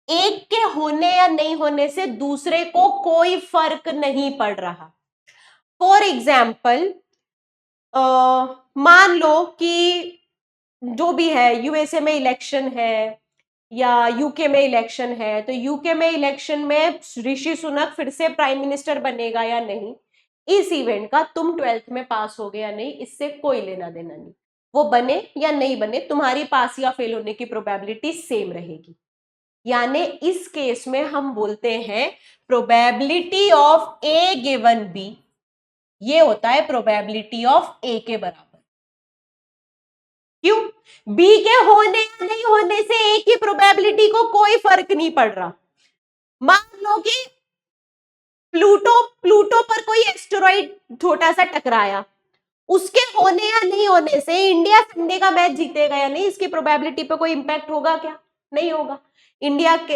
एक के होने या नहीं होने से दूसरे को कोई फर्क नहीं पड़ रहा। फॉर एग्जाम्पल, मान लो कि जो भी है, यूएसए में इलेक्शन है या यूके में इलेक्शन है, तो यूके में इलेक्शन में ऋषि सुनक फिर से प्राइम मिनिस्टर बनेगा या नहीं, इस इवेंट का तुम 12th में पास हो गए या नहीं, इससे कोई लेना देना नहीं। वो बने या नहीं बने, तुम्हारी पास या फेल होने की प्रोबेबिलिटी सेम रहेगी। यानी इस केस में हम बोलते हैं probability of A given B, ये होता है प्रोबेबिलिटी ऑफ ए के बराबर। क्यों? बी के होने या नहीं होने से ए की प्रोबेबिलिटी को कोई फर्क नहीं पड़ रहा। मान लो कि प्लूटो पर कोई एस्टेरॉइड छोटा सा टकराया, उसके होने या नहीं होने से इंडिया संडे का मैच जीतेगा या नहीं, इसकी प्रोबेबिलिटी पे कोई इंपैक्ट होगा क्या? नहीं होगा। इंडिया के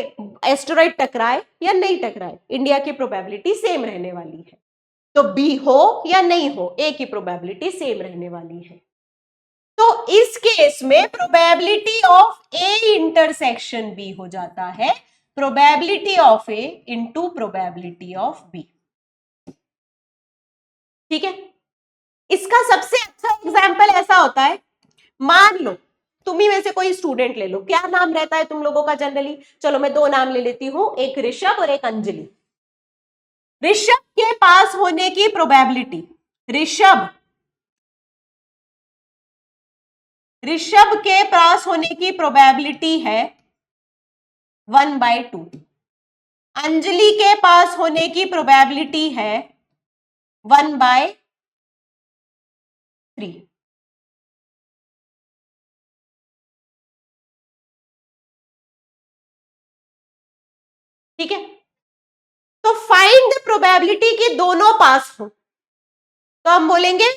एस्टेरॉइड टकराए या नहीं टकराए, इंडिया की प्रोबेबिलिटी सेम रहने वाली है। तो बी हो या नहीं हो, ए की प्रोबेबिलिटी सेम रहने वाली है। तो इस केस में probability of A intersection B हो जाता है probability of A into probability of B. ठीक है। इसका सबसे अच्छा एग्जाम्पल ऐसा होता है, मान लो तुम ही में से कोई स्टूडेंट ले लो, क्या नाम रहता है तुम लोगों का जनरली? चलो मैं 2 नाम ले लेती हूं, एक ऋषभ और एक अंजलि। ऋषभ के पास होने की प्रोबेबिलिटी, ऋषभ के पास होने की प्रोबेबिलिटी है 1/2। अंजलि के पास होने की प्रोबेबिलिटी है 1/3। ठीक है। तो फाइंड द प्रोबेबिलिटी कि दोनों पास हो, तो हम बोलेंगे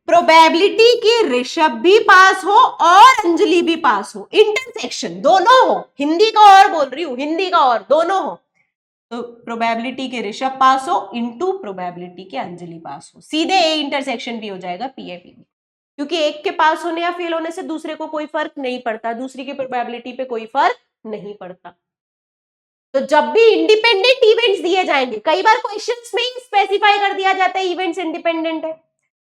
प्रोबेबिलिटी कि ऋषभ भी पास हो और अंजलि भी पास हो, इंटरसेक्शन दोनों हो। हिंदी का और बोल रही हूं, हिंदी का और, दोनों हो। तो प्रोबेबिलिटी के ऋषभ पास हो इनटू प्रोबेबिलिटी के अंजलि पास हो, सीधे ए इंटरसेक्शन भी हो जाएगा पीएपी में। क्योंकि एक के पास होने या फेल होने से दूसरे को कोई फर्क नहीं पड़ता, दूसरी की प्रोबेबिलिटी पे कोई फर्क नहीं पड़ता। तो जब भी इंडिपेंडेंट इवेंट्स दिए जाएंगे, कई बार क्वेश्चंस में ही स्पेसिफाई कर दिया जाता है इवेंट्स इंडिपेंडेंट है,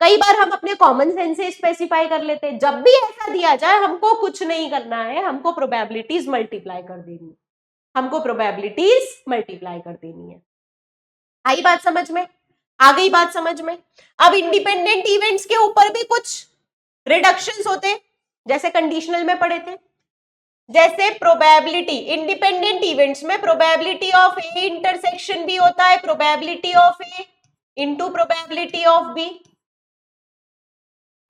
कई बार हम अपने कॉमन सेंस से स्पेसिफाई कर लेते हैं। जब भी ऐसा दिया जाए हमको कुछ नहीं करना है, हमको प्रोबेबिलिटीज मल्टीप्लाई कर देनी है, हमको प्रोबेबिलिटीज मल्टीप्लाई कर देनी है। आई बात समझ में? आ गई बात समझ में? अब इंडिपेंडेंट इवेंट्स के ऊपर भी कुछ रिडक्शंस होते, जैसे कंडीशनल में पढ़े थे। जैसे प्रोबेबिलिटी इंडिपेंडेंट इवेंट्स में प्रोबेबिलिटी ऑफ ए इंटरसेक्शन भी होता है probability of A into probability of B.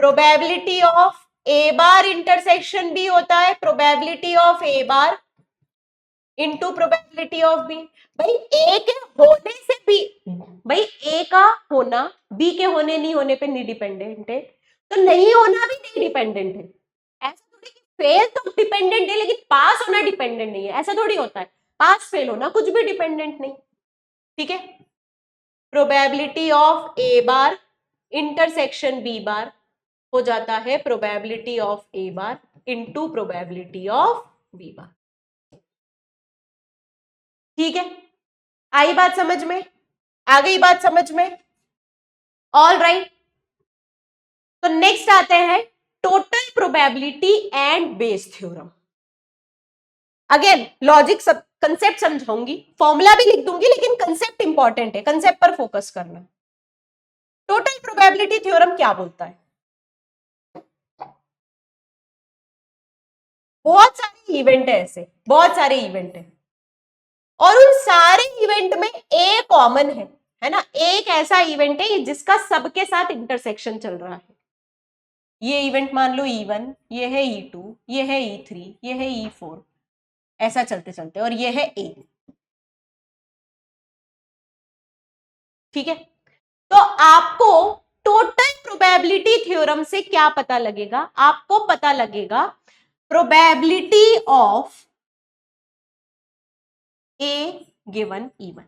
Probability of A bar intersection भी होता है probability of A bar into probability of B. भाई ए के होने से बी, भाई ए का होना बी के होने नहीं होने पे नहीं डिपेंडेंट है, तो नहीं होना भी नहीं डिपेंडेंट है। ऐसा थोड़ी कि फेल तो डिपेंडेंट है लेकिन पास होना डिपेंडेंट नहीं है, ऐसा थोड़ी होता है। पास फेल होना कुछ भी डिपेंडेंट नहीं। ठीक है। Probability of A bar intersection B bar हो जाता है probability of A bar into probability of B bar. ठीक है। आई बात समझ में? आ गई बात समझ में? All right. तो नेक्स्ट आते हैं total probability and Bayes theorem. Again logic सब कंसेप्ट समझाऊंगी, फॉर्मूला भी लिख दूंगी, लेकिन कंसेप्ट इंपॉर्टेंट है, कंसेप्ट पर फोकस करना। टोटल प्रोबेबिलिटी थ्योरम क्या बोलता है? बहुत सारे इवेंट है, ऐसे बहुत सारे इवेंट है, और उन सारे इवेंट में एक कॉमन है ना, एक ऐसा इवेंट है जिसका सबके साथ इंटरसेक्शन चल रहा है। ये इवेंट मान लो E1, ये है E2, ये है E3, ये है E4, ऐसा चलते चलते, और ये है A। ठीक है, तो आपको टोटल प्रोबेबिलिटी थ्योरम से क्या पता लगेगा? आपको पता लगेगा probability of A given E1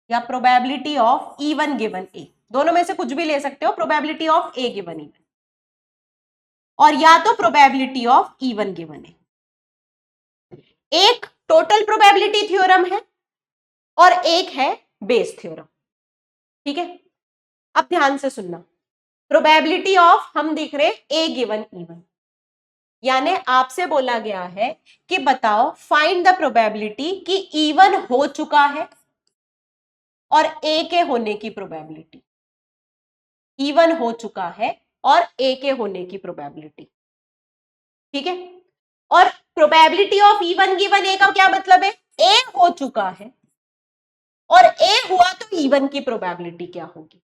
या probability of E1 given A, दोनों में से कुछ भी ले सकते हो, probability of A given E1, और या तो probability of E1 given A। एक टोटल प्रोबेबिलिटी थ्योरम है और एक है बेस थ्योरम। ठीक है, अब ध्यान से सुनना। प्रोबेबिलिटी ऑफ हम देख रहे A गिवन E1, यानी आपसे बोला गया है कि बताओ फाइंड द प्रोबेबिलिटी कि E1 हो चुका है और A के होने की प्रोबेबिलिटी। E1 हो चुका है और A के होने की प्रोबेबिलिटी। ठीक है, और probability of E1 given A का क्या मतलब है? A हो चुका है और A हुआ तो E1 की प्रोबेबिलिटी क्या होगी?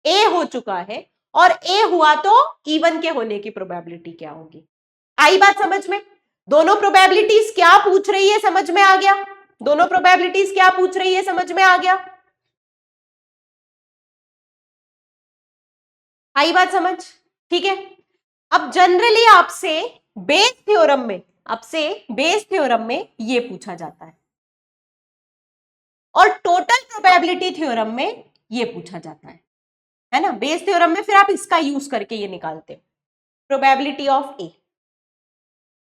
A हो चुका है और A हुआ तो E1 के होने की प्रोबेबिलिटी क्या होगी? आई बात समझ में? दोनों प्रोबेबिलिटीज क्या पूछ रही है समझ में आ गया? दोनों प्रोबेबिलिटीज क्या पूछ रही है समझ में आ गया? आई बात समझ? ठीक है, अब जनरली आपसे बेस थ्योरम में ये पूछा जाता है, और टोटल प्रोबेबिलिटी थ्योरम में ये पूछा जाता है ना। बेस थ्योरम में फिर आप इसका यूज करके ये निकालते हो, प्रोबेबिलिटी ऑफ ए।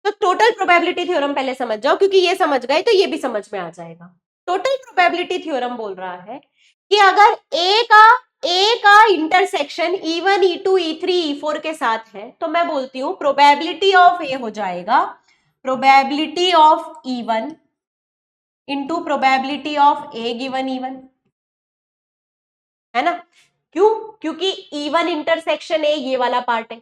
तो टोटल प्रोबेबिलिटी थ्योरम पहले समझ जाओ, क्योंकि ये समझ गए तो ये भी समझ में आ जाएगा। टोटल प्रोबेबिलिटी थ्योरम बोल रहा है कि अगर ए का intersection E1, E2, E3, E4 के साथ है, तो मैं बोलती हूं प्रोबेबिलिटी ऑफ ए हो जाएगा probability of E1 into probability of A given E1, है ना। क्यों? क्योंकि E1 इंटरसेक्शन ए ये वाला पार्ट है,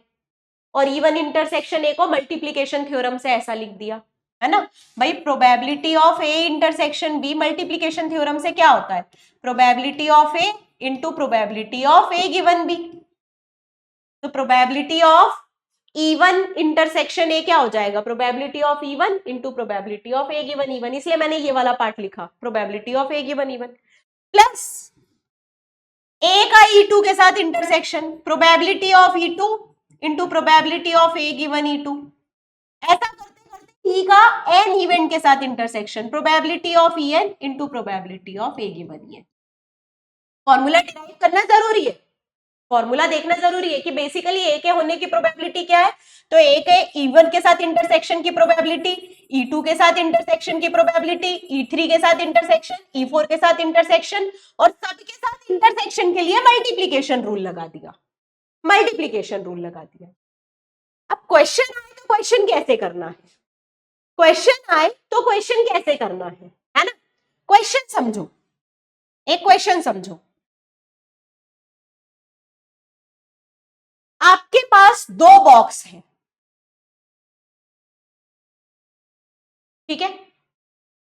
और E1 इंटरसेक्शन ए को मल्टीप्लीकेशन थ्योरम से ऐसा लिख दिया, है ना भाई। Probability of A intersection B multiplication theorem से क्या होता है? Probability of A into probability of A given B. तो probability of E1 intersection A क्या हो जाएगा? Probability of E1 into probability of A given E1, इसलिए मैंने ये वाला पार्ट लिखा, probability of A given E1 plus A का E2 के साथ intersection, probability of E2 into probability of A given E2। ऐसा करते करते ई का एन इवेंट के साथ intersection, probability of En into probability of A given En। Formula derive करना जरूरी है, फॉर्मूला देखना जरूरी है कि बेसिकली ए के होने की प्रोबेबिलिटी क्या है। तो ए के E1 के साथ इंटरसेक्शन की प्रोबेबिलिटी, E2 के साथ इंटरसेक्शन की प्रोबेबिलिटी, E3 के साथ इंटरसेक्शन, E4 के साथ इंटरसेक्शन, और सबके साथ इंटरसेक्शन के लिए मल्टीप्लीकेशन रूल लगा दिया, मल्टीप्लीकेशन रूल लगा दिया। अब क्वेश्चन आए तो क्वेश्चन कैसे करना है, क्वेश्चन आए तो क्वेश्चन कैसे करना है ना। क्वेश्चन समझो, एक क्वेश्चन समझो। आपके पास दो बॉक्स हैं, ठीक है।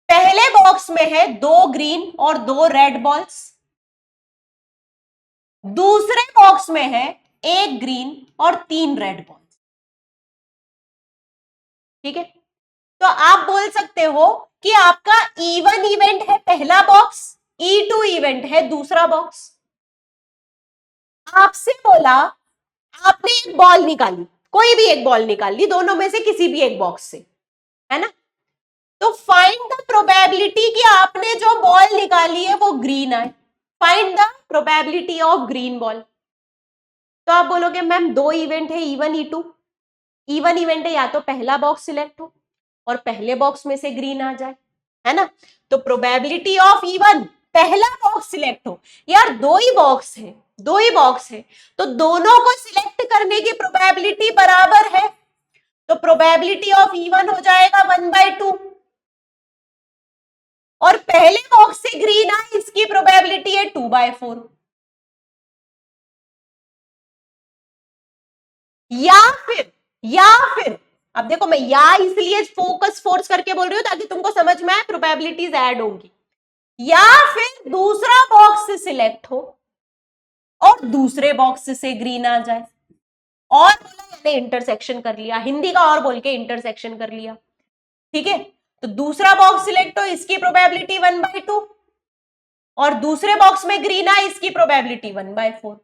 पहले बॉक्स में है दो ग्रीन और दो रेड बॉल्स, दूसरे बॉक्स में है एक ग्रीन और तीन रेड बॉल्स, ठीक है। तो आप बोल सकते हो कि आपका E1 इवेंट है पहला बॉक्स, E2 इवेंट है दूसरा बॉक्स। आपसे बोला, आपने एक बॉल निकाली, कोई भी एक बॉल निकाल ली, दोनों में से किसी भी एक बॉक्स से, है ना। तो फाइंड द प्रोबेबिलिटी कि आपने जो बॉल निकाली है वो ग्रीन आए, find the probability of green ball. तो आप बोलोगे मैम दो इवेंट है E1, E2, E1 इवेंट है या तो पहला बॉक्स सिलेक्ट हो और पहले बॉक्स में से ग्रीन आ जाए, है ना। तो प्रोबेबिलिटी ऑफ E1 पहला बॉक्स सिलेक्ट हो, यार दो ही बॉक्स है, दो ही बॉक्स है, तो दोनों को सिलेक्ट करने की प्रोबेबिलिटी बराबर है, तो प्रोबेबिलिटी ऑफ E1 हो जाएगा 1/2, और पहले बॉक्स से ग्रीन आए इसकी प्रोबेबिलिटी है 2/4। या फिर अब देखो, मैं या इसलिए फोकस फोर्स करके बोल रही हूं ताकि तुमको समझ में आए, प्रोबेबिलिटीज ऐड होंगी। या फिर दूसरा बॉक्स सिलेक्ट हो और दूसरे बॉक्स से ग्रीन आ जाए, और बोला मैंने इंटरसेक्शन कर लिया, हिंदी का और बोल के इंटरसेक्शन कर लिया, ठीक है। तो दूसरा बॉक्स सिलेक्ट हो, इसकी प्रोबेबिलिटी 1/2, और दूसरे बॉक्स में ग्रीन आए, इसकी प्रोबेबिलिटी 1/4।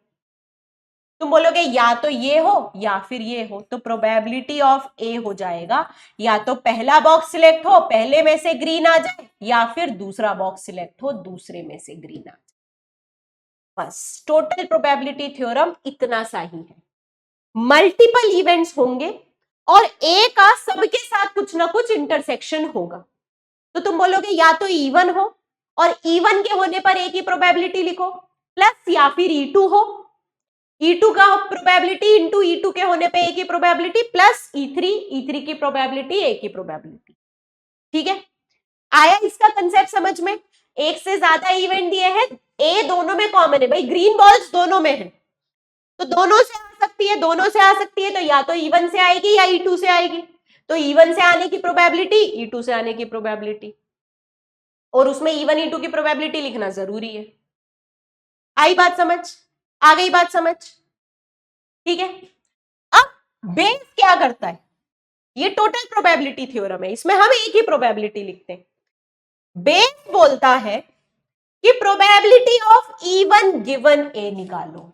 तुम बोलोगे या तो ये हो या फिर ये हो, तो प्रोबेबिलिटी ऑफ ए हो जाएगा या तो पहला बॉक्स सिलेक्ट हो, पहले में से ग्रीन आ जाए, या फिर दूसरा बॉक्स सिलेक्ट हो, दूसरे में से ग्रीन आ जाए। बस टोटल प्रोबेबिलिटी थ्योरम इतना सा ही है। मल्टीपल इवेंट्स होंगे और ए का सबके साथ कुछ ना कुछ इंटरसेक्शन होगा, तो तुम बोलोगे या तो E1 हो, और E1 के होने पर ए की प्रोबेबिलिटी लिखो, प्लस या फिर E2 हो, E2 का प्रोबेबिलिटी इंटू E2 के होने पे ए की प्रोबेबिलिटी, प्लस E3 की प्रोबेबिलिटी, ए की प्रोबेबिलिटी। ठीक है, आया इसका कंसेप्ट समझ में? एक से ज्यादा इवेंट दिए हैं, ए दोनों में कॉमन है भाई, ग्रीन बॉल्स दोनों में है, तो दोनों से आ सकती है, दोनों से आ सकती है, तो या तो E1 से आएगी या E2 से आएगी, तो E1 से आने की प्रोबेबिलिटी, E2 से आने की प्रोबेबिलिटी, और उसमें E1 E2 की प्रोबेबिलिटी लिखना जरूरी है। आई बात समझ? आ गई बात समझ? ठीक है। अब बेस क्या करता है? ये टोटल प्रोबेबिलिटी थ्योरम है, इसमें हम एक ही प्रोबेबिलिटी लिखते हैं। बेस बोलता है कि प्रोबेबिलिटी ऑफ E1 गिवन ए निकालो,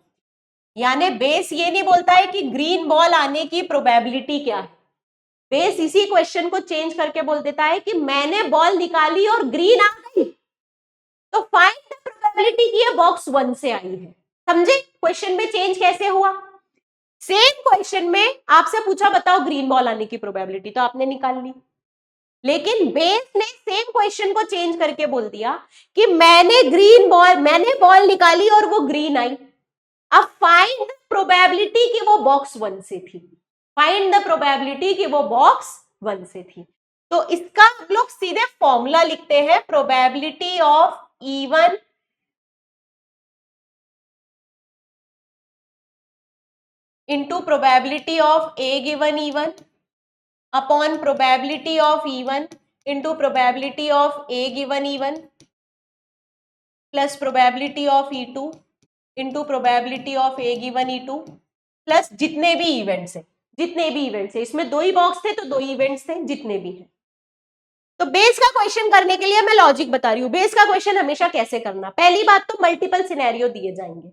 यानी बेस ये नहीं बोलता है कि ग्रीन बॉल आने की प्रोबेबिलिटी क्या है, बेस इसी क्वेश्चन को चेंज करके बोल देता है कि मैंने बॉल निकाली और ग्रीन आ गई, तो फाइंड द प्रोबेबिलिटी की ये बॉक्स 1 से आई है। समझे क्वेश्चन में चेंज कैसे हुआ? सेम क्वेश्चन में आपसे पूछा बताओ ग्रीन बॉल आने की प्रोबेबिलिटी, तो आपने निकाल ली, लेकिन बेस ने सेम क्वेश्चन को चेंज करके बोल दिया कि मैंने बॉल निकाली और वो ग्रीन आई, अब फाइंड द प्रोबेबिलिटी कि वो बॉक्स 1 से थी, फाइंड द प्रोबेबिलिटी कि वो बॉक्स 1 से थी। तो इसका हम लोग सीधे फॉर्मूला लिखते हैं, probability of E1 into probability of A given E1 upon probability of E1 into probability of A given E1 plus probability of E2 into probability of A given E2 plus जितने भी events है, इसमें दो ही box थे तो दो ही events थे, जितने भी हैं। तो बेस का क्वेश्चन करने के लिए मैं लॉजिक बता रही हूं, बेस का क्वेश्चन हमेशा कैसे करना। पहली बात तो मल्टीपल सिनेरियो दिए जाएंगे,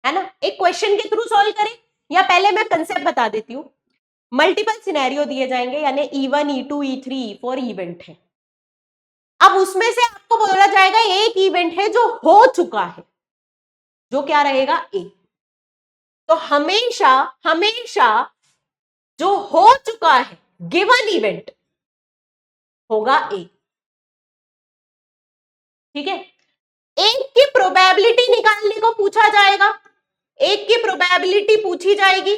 है ना, एक क्वेश्चन के थ्रू सॉल्व करें, या पहले मैं कंसेप्ट बता देती हूँ। मल्टीपल सिनेरियो दिए जाएंगे, यानी E1 E2 E3 E4 event है। अब उसमें से आपको बोला जाएगा एक इवेंट है जो हो चुका है, जो क्या रहेगा ए, तो हमेशा हमेशा जो हो चुका है गिवन इवेंट होगा ए। ठीक है, एक की प्रोबेबिलिटी निकालने को पूछा जाएगा, एक की प्रोबेबिलिटी पूछी जाएगी,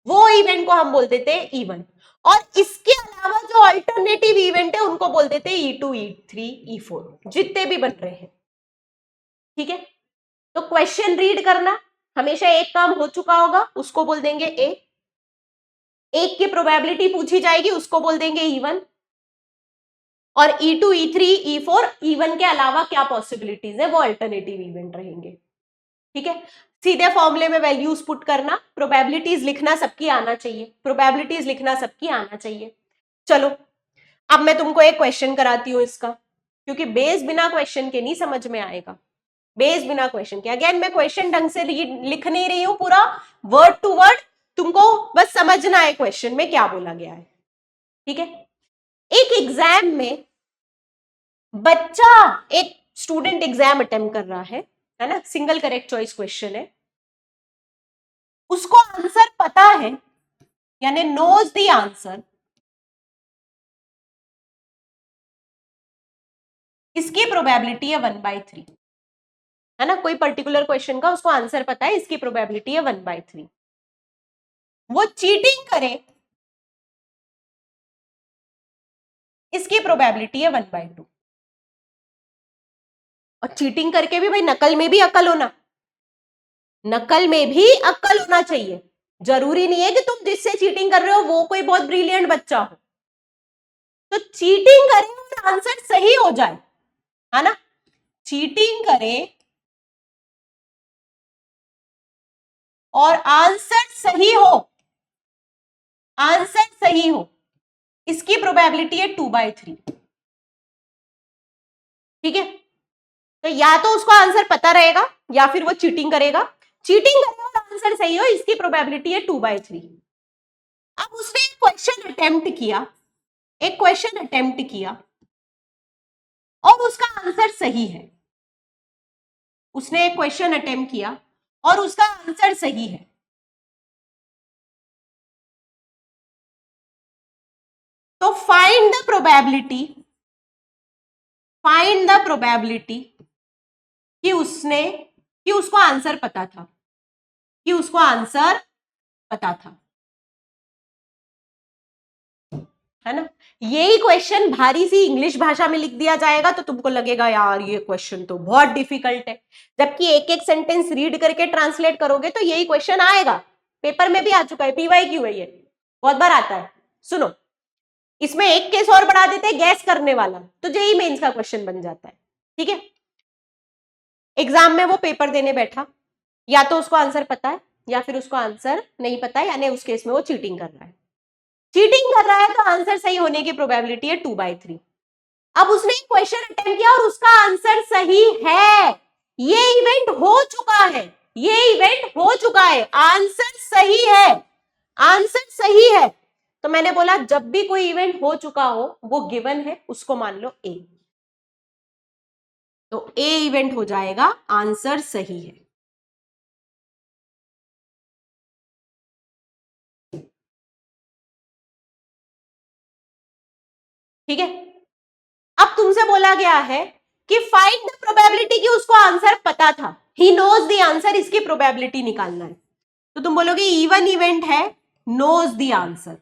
वो इवेंट को हम बोल देते हैं E1, और इसके अलावा जो अल्टरनेटिव इवेंट है उनको बोल देते हैं E2 E3 E4, जितने भी बन रहे हैं। ठीक है, तो क्वेश्चन रीड करना, हमेशा एक काम हो चुका होगा उसको बोल देंगे ए, एक की प्रोबेबिलिटी पूछी जाएगी उसको बोल देंगे E1, और E2 E3 E4 E1 के अलावा क्या पॉसिबिलिटीज है वो अल्टरनेटिव इवेंट रहेंगे। ठीक है, सीधे फॉर्मूले में वैल्यूज पुट करना, प्रोबेबिलिटीज लिखना सबकी आना चाहिए, प्रोबेबिलिटीज लिखना सबकी आना चाहिए। चलो अब मैं तुमको एक क्वेश्चन कराती हूं इसका, क्योंकि बेस बिना क्वेश्चन के नहीं समझ में आएगा, बेस बिना क्वेश्चन के। अगेन मैं क्वेश्चन ढंग से लिख नहीं रही हूं पूरा वर्ड टू वर्ड, तुमको बस समझना है क्वेश्चन में क्या बोला गया है। ठीक है, एक एग्जाम में बच्चा, एक स्टूडेंट एग्जाम अटेम्प्ट कर रहा है ना, सिंगल करेक्ट चॉइस क्वेश्चन है, उसको आंसर पता है, यानी नोज द आंसर, इसकी प्रोबेबिलिटी है 1/3। है ना, कोई पर्टिकुलर क्वेश्चन का उसको आंसर पता है, इसकी प्रोबेबिलिटी है 1/3। वो चीटिंग करे, इसकी प्रोबेबिलिटी है 1/2। और चीटिंग करके भी भाई नकल में भी अक्ल होना, नकल में भी अक्ल होना चाहिए। जरूरी नहीं है कि तुम जिससे चीटिंग कर रहे हो वो कोई बहुत ब्रिलियंट बच्चा हो। तो चीटिंग करे और आंसर सही हो जाए, है ना, चीटिंग करे और आंसर सही हो, आंसर सही हो, इसकी प्रोबेबिलिटी है 2/3। ठीक है, तो या तो उसको आंसर पता रहेगा या फिर वो चीटिंग करेगा। चीटिंग करेगा और आंसर सही हो, इसकी प्रोबेबिलिटी है 2/3। अब उसने एक क्वेश्चन अटेम्प्ट किया, एक क्वेश्चन अटेम्प्ट किया और उसका आंसर सही है। उसने एक क्वेश्चन अटेम्प्ट किया और उसका आंसर सही है। तो find the probability, find the probability कि उसने, कि उसको आंसर पता था, कि उसको आंसर पता था, है ना। यही क्वेश्चन भारी सी इंग्लिश भाषा में लिख दिया जाएगा तो तुमको लगेगा यार ये क्वेश्चन तो बहुत डिफिकल्ट है, जबकि एक एक सेंटेंस रीड करके ट्रांसलेट करोगे तो यही क्वेश्चन आएगा। पेपर में भी आ चुका है, PYQ है, ये बहुत बार आता है। सुनो, इसमें एक केस और बढ़ा देते हैं, गैस करने वाला, तो जेईई मेंस का क्वेश्चन बन जाता है। ठीक है, एग्जाम में वो पेपर देने बैठा, या तो उसको आंसर पता है या फिर उसको आंसर नहीं पता है, यानी उस केस में वो चीटिंग कर रहा है। चीटिंग कर रहा है तो आंसर सही होने की प्रोबेबिलिटी है 2/3। अब उसने एक क्वेश्चन अटेम्प्ट किया और उसका आंसर सही है, ये इवेंट हो चुका है, ये इवेंट हो चुका है, आंसर सही है, आंसर सही है। तो मैंने बोला जब भी कोई इवेंट हो चुका हो वो गिवन है, उसको मान लो ए, तो ए इवेंट हो जाएगा, आंसर सही है। ठीक है, अब तुमसे बोला गया है कि फाइंड द प्रोबेबिलिटी कि उसको आंसर पता था, ही नोज द आंसर, इसकी प्रोबेबिलिटी निकालना है। तो तुम बोलोगे इवन इवेंट है, नोज द आंसर,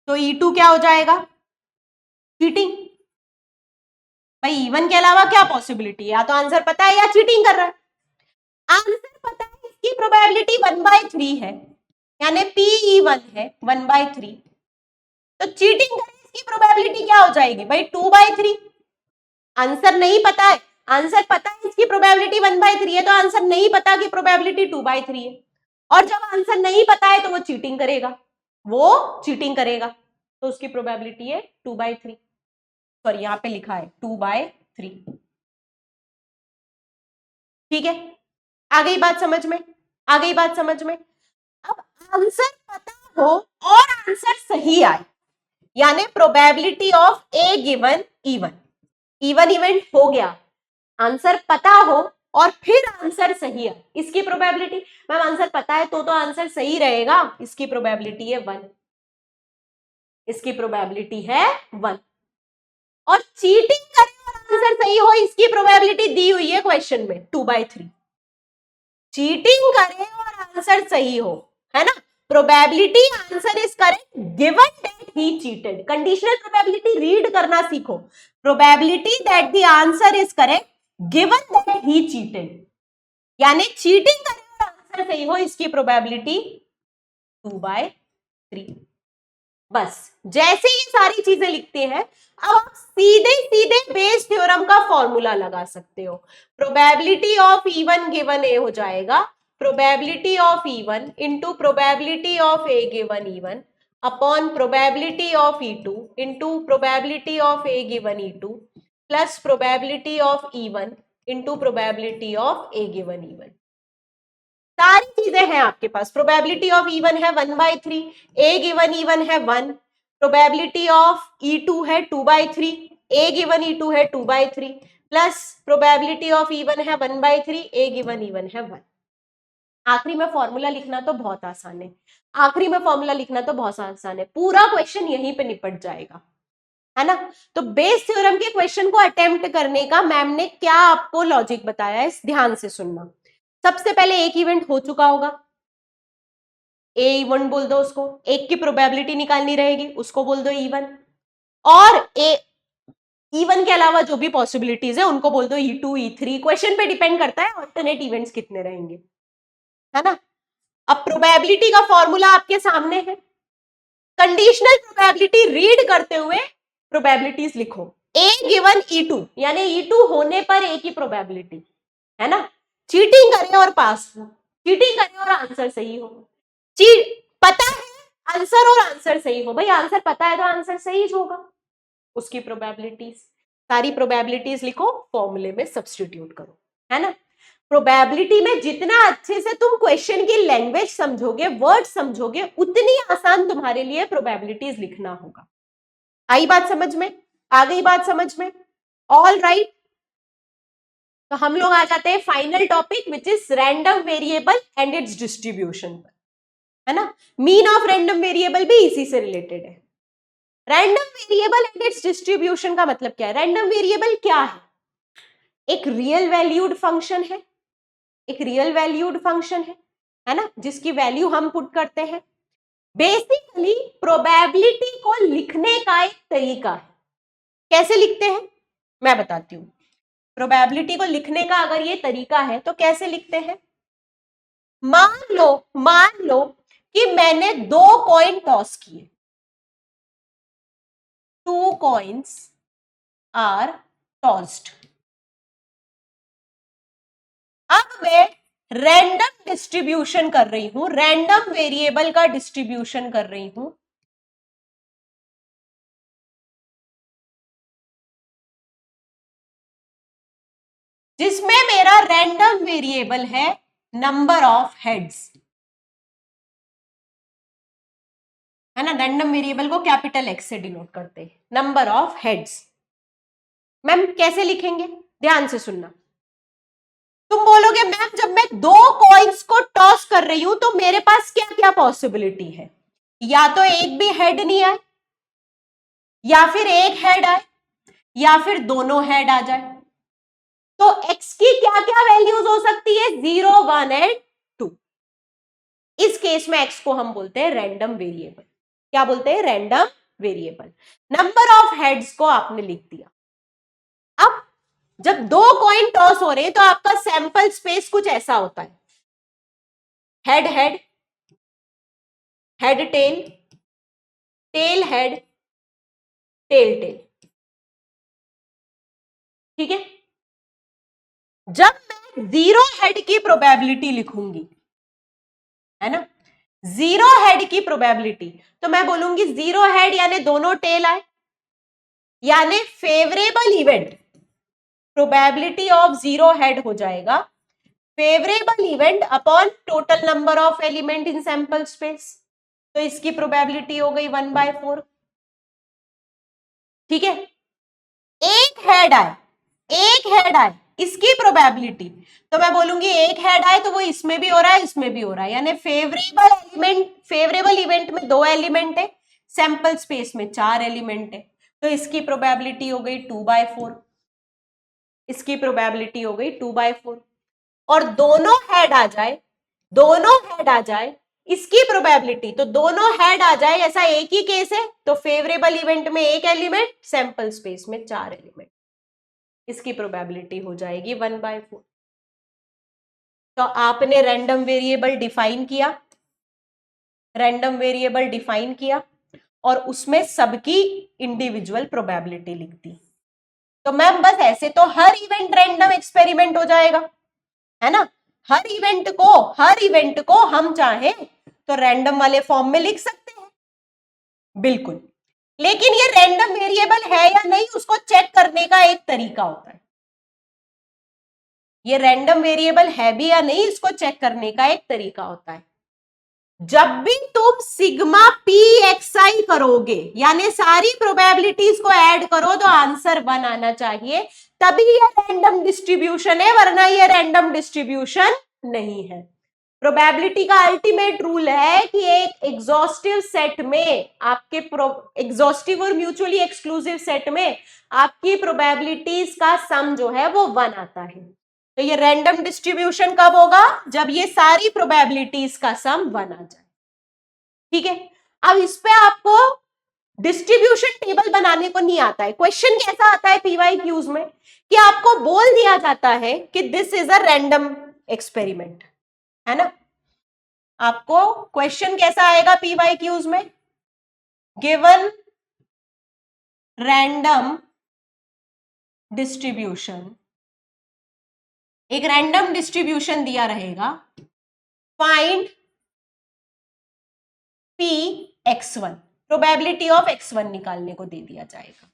तो E2 क्या हो जाएगा, चीटिंग। भाई इवन के अलावा क्या पॉसिबिलिटी है, या तो आंसर पता है या चीटिंग कर रहा है। आंसर पता है, इसकी प्रोबेबिलिटी 1/3 है, यानी PE1 है 1/3। तो चीटिंग करें इसकी प्रोबेबिलिटी क्या हो जाएगी भाई, 2/3। आंसर नहीं पता है, आंसर पता है इसकी प्रोबेबिलिटी 1/3 है, तो आंसर नहीं पता की प्रोबेबिलिटी 2/3 है। और जब आंसर नहीं पता है तो वो चीटिंग करेगा, वो चीटिंग करेगा, तो उसकी प्रोबेबिलिटी है 2/3। सॉरी यहां पे लिखा है 2/3। ठीक है, आ गई बात समझ में, आ गई बात समझ में। अब आंसर पता हो और आंसर सही आए, यानी probability of A given even, even event हो गया, आंसर पता हो और फिर आंसर सही है, इसकी प्रोबेबिलिटी, मैम आंसर पता है तो आंसर सही रहेगा, इसकी प्रोबेबिलिटी है 1, इसकी प्रोबेबिलिटी है 1। और चीटिंग करे और आंसर सही हो, इसकी प्रोबेबिलिटी दी हुई है क्वेश्चन में 2/3। चीटिंग करे और आंसर सही हो, है ना, probability answer is correct given that he cheated. Conditional probability read करना सीखो, probability that the answer is correct given that he cheated, यानी चीटिंग करे और आंसर सही हो, इसकी प्रोबेबिलिटी 2/3। बस जैसे ये सारी चीजें लिखते हैं, अब आप सीधे सीधे बेस थ्योरम का फॉर्मूला लगा सकते हो। प्रोबेबिलिटी ऑफ E1 गिवन ए हो जाएगा probability of E1 into probability of A given E1 upon probability of E2 into probability of A given E2 plus probability of E1 into probability of A given E1। सारी चीजें हैं आपके पास। Probability of E1 है 1/3, ए given E1 है 1, probability of E2 है 2/3, ए given E2 है 2/3 plus probability of E1 है 1/3, ए given E1 है 1। आखिरी में फॉर्मूला लिखना तो बहुत आसान है, आखिरी में फॉर्मूला लिखना तो बहुत आसान है, पूरा क्वेश्चन यहीं पे निपट जाएगा। है ना। तो बेस थ्योरम के क्वेश्चन को अटेम्प्ट करने का मैम ने क्या आपको लॉजिक बताया है, ध्यान से सुनना। सबसे पहले एक इवेंट हो चुका होगा, ए इवेंट बोल दो उसको, एक की प्रोबेबिलिटी निकालनी रहेगी, उसको बोल दो E1, और E1 के अलावा जो भी पॉसिबिलिटीज है उनको बोल दो E2 E3। क्वेश्चन पे डिपेंड करता है ऑल्टरनेट इवेंट्स कितने रहेंगे, है ना। अब प्रोबेबिलिटी का फॉर्मूला आपके सामने है, कंडीशनल प्रोबेबिलिटी रीड करते हुए प्रोबेबिलिटीज लिखो। ए गिवन E2 यानी E2 होने पर ए की प्रोबेबिलिटी, है ना। चीटिंग करें और पास हो, चीटिंग करें और आंसर सही हो, पता है आंसर और आंसर सही हो, भाई आंसर पता है तो आंसर सही होगा, उसकी प्रोबेबिलिटीज, सारी प्रोबेबिलिटीज लिखो, फॉर्मूले में सब्स्टिट्यूट करो, है ना। प्रोबेबिलिटी में जितना अच्छे से तुम क्वेश्चन की लैंग्वेज समझोगे, वर्ड समझोगे, उतनी आसान तुम्हारे लिए प्रोबेबिलिटीज लिखना होगा। आई बात समझ में, आ गई बात समझ में, ऑल राइट। तो हम लोग आ जाते हैं final topic which is random variable and it's distribution पर, है ना। मीन ऑफ रैंडम वेरिएबल भी इसी से रिलेटेड है। Random variable and it's distribution का मतलब क्या है? रैंडम वेरिएबल क्या है? एक रियल वैल्यूड फंक्शन है, एक रियल वैल्यूड फंक्शन है ना, जिसकी वैल्यू हम पुट करते हैं। बेसिकली प्रोबेबिलिटी को लिखने का एक तरीका है। कैसे लिखते हैं मैं बताती हूं। प्रोबेबिलिटी को लिखने का अगर ये तरीका है तो कैसे लिखते हैं? मान लो कि मैंने 2 कॉइन टॉस किए, 2 coins are tossed। अब मैं रैंडम डिस्ट्रीब्यूशन कर रही हूं, रैंडम वेरिएबल का डिस्ट्रीब्यूशन कर रही हूं, जिसमें मेरा रैंडम वेरिएबल है नंबर ऑफ हेड्स, है ना। रैंडम वेरिएबल को कैपिटल एक्स से डिनोट करते हैं, नंबर ऑफ हेड्स। मैम कैसे लिखेंगे, ध्यान से सुनना। तुम बोलोगे मैम जब मैं 2 कॉइन्स को टॉस कर रही हूं तो मेरे पास क्या क्या पॉसिबिलिटी है? या तो एक भी हेड नहीं आए, या फिर एक हेड आए, या फिर दोनों हेड आ जाए। तो x की क्या क्या वैल्यूज हो सकती है? 0 1 एंड 2। इस केस में x को हम बोलते हैं रैंडम वेरिएबल। क्या बोलते हैं? Random variable. Number of heads को आपने लिख दिया। अब जब 2 कॉइन टॉस हो रहे हैं तो आपका सैंपल स्पेस कुछ ऐसा होता है, head head, head tail, tail head, tail tail, ठीक है। जब मैं 0 हेड की प्रोबेबिलिटी लिखूंगी, है ना, 0 हेड की प्रोबेबिलिटी, तो मैं बोलूंगी 0 हेड यानी दोनों टेल आए, यानी favourable event, probability of 0 head हो जाएगा favourable event upon total number of element in sample space. तो इसकी प्रोबेबिलिटी हो गई 1/4, ठीक है। एक हेड आए, एक हेड आए, इसकी प्रोबेबिलिटी, तो मैं बोलूंगी एक हेड आए तो वो इसमें भी हो रहा है, इसमें भी हो रहा है, यानी फेवरेबल इवेंट में 2 एलिमेंट है, सैंपल स्पेस में 4 एलिमेंट है, तो इसकी प्रोबेबिलिटी हो गई 2/4, इसकी प्रोबेबिलिटी हो गई 2/4। और दोनों हेड आ जाए, दोनों हेड आ जाए, इसकी प्रोबेबिलिटी, तो दोनों हेड आ जाए, ऐसा एक ही केस है, तो फेवरेबल इवेंट में 1 एलिमेंट, सैंपल स्पेस में 4 एलिमेंट, इसकी प्रोबेबिलिटी हो जाएगी 1/4। तो आपने रैंडम वेरिएबल डिफाइन किया, रैंडम वेरिएबल डिफाइन किया और उसमें सबकी इंडिविजुअल प्रोबेबिलिटी लिख दी। तो मैम बस ऐसे तो हर इवेंट रैंडम एक्सपेरिमेंट हो जाएगा, है ना। हर इवेंट को हम चाहें तो रैंडम वाले फॉर्म में लिख सकते हैं, बिल्कुल। लेकिन ये रैंडम वेरिएबल है या नहीं उसको चेक करने का एक तरीका होता है। ये रैंडम वेरिएबल है भी या नहीं इसको चेक करने का एक तरीका होता है। जब भी तुम सिग्मा पी एक्सआई करोगे, यानी सारी प्रोबेबिलिटीज को ऐड करो तो आंसर 1 आना चाहिए, तभी ये रैंडम डिस्ट्रीब्यूशन है, वरना ये रैंडम डिस्ट्रीब्यूशन नहीं है। प्रोबेबिलिटी का अल्टीमेट रूल है कि एक एग्जॉस्टिव सेट में आपके एग्जॉस्टिव और म्यूचुअली एक्सक्लूसिव सेट में आपकी प्रोबेबिलिटीज का सम जो है वो 1 आता है। तो ये रैंडम डिस्ट्रीब्यूशन कब होगा? जब ये सारी प्रोबेबिलिटीज का सम 1 आ जाए। ठीक है, अब इस पे आपको डिस्ट्रीब्यूशन टेबल बनाने को नहीं आता है। क्वेश्चन कैसा आता है पीवाईक्यूज में कि आपको बोल दिया जाता है कि this is a random experiment, है ना। आपको क्वेश्चन कैसा आएगा पीवाईक्यूज में? गिवन रैंडम डिस्ट्रीब्यूशन, एक रैंडम डिस्ट्रीब्यूशन दिया रहेगा, find P x1, probability of x1 निकालने को दे दिया जाएगा।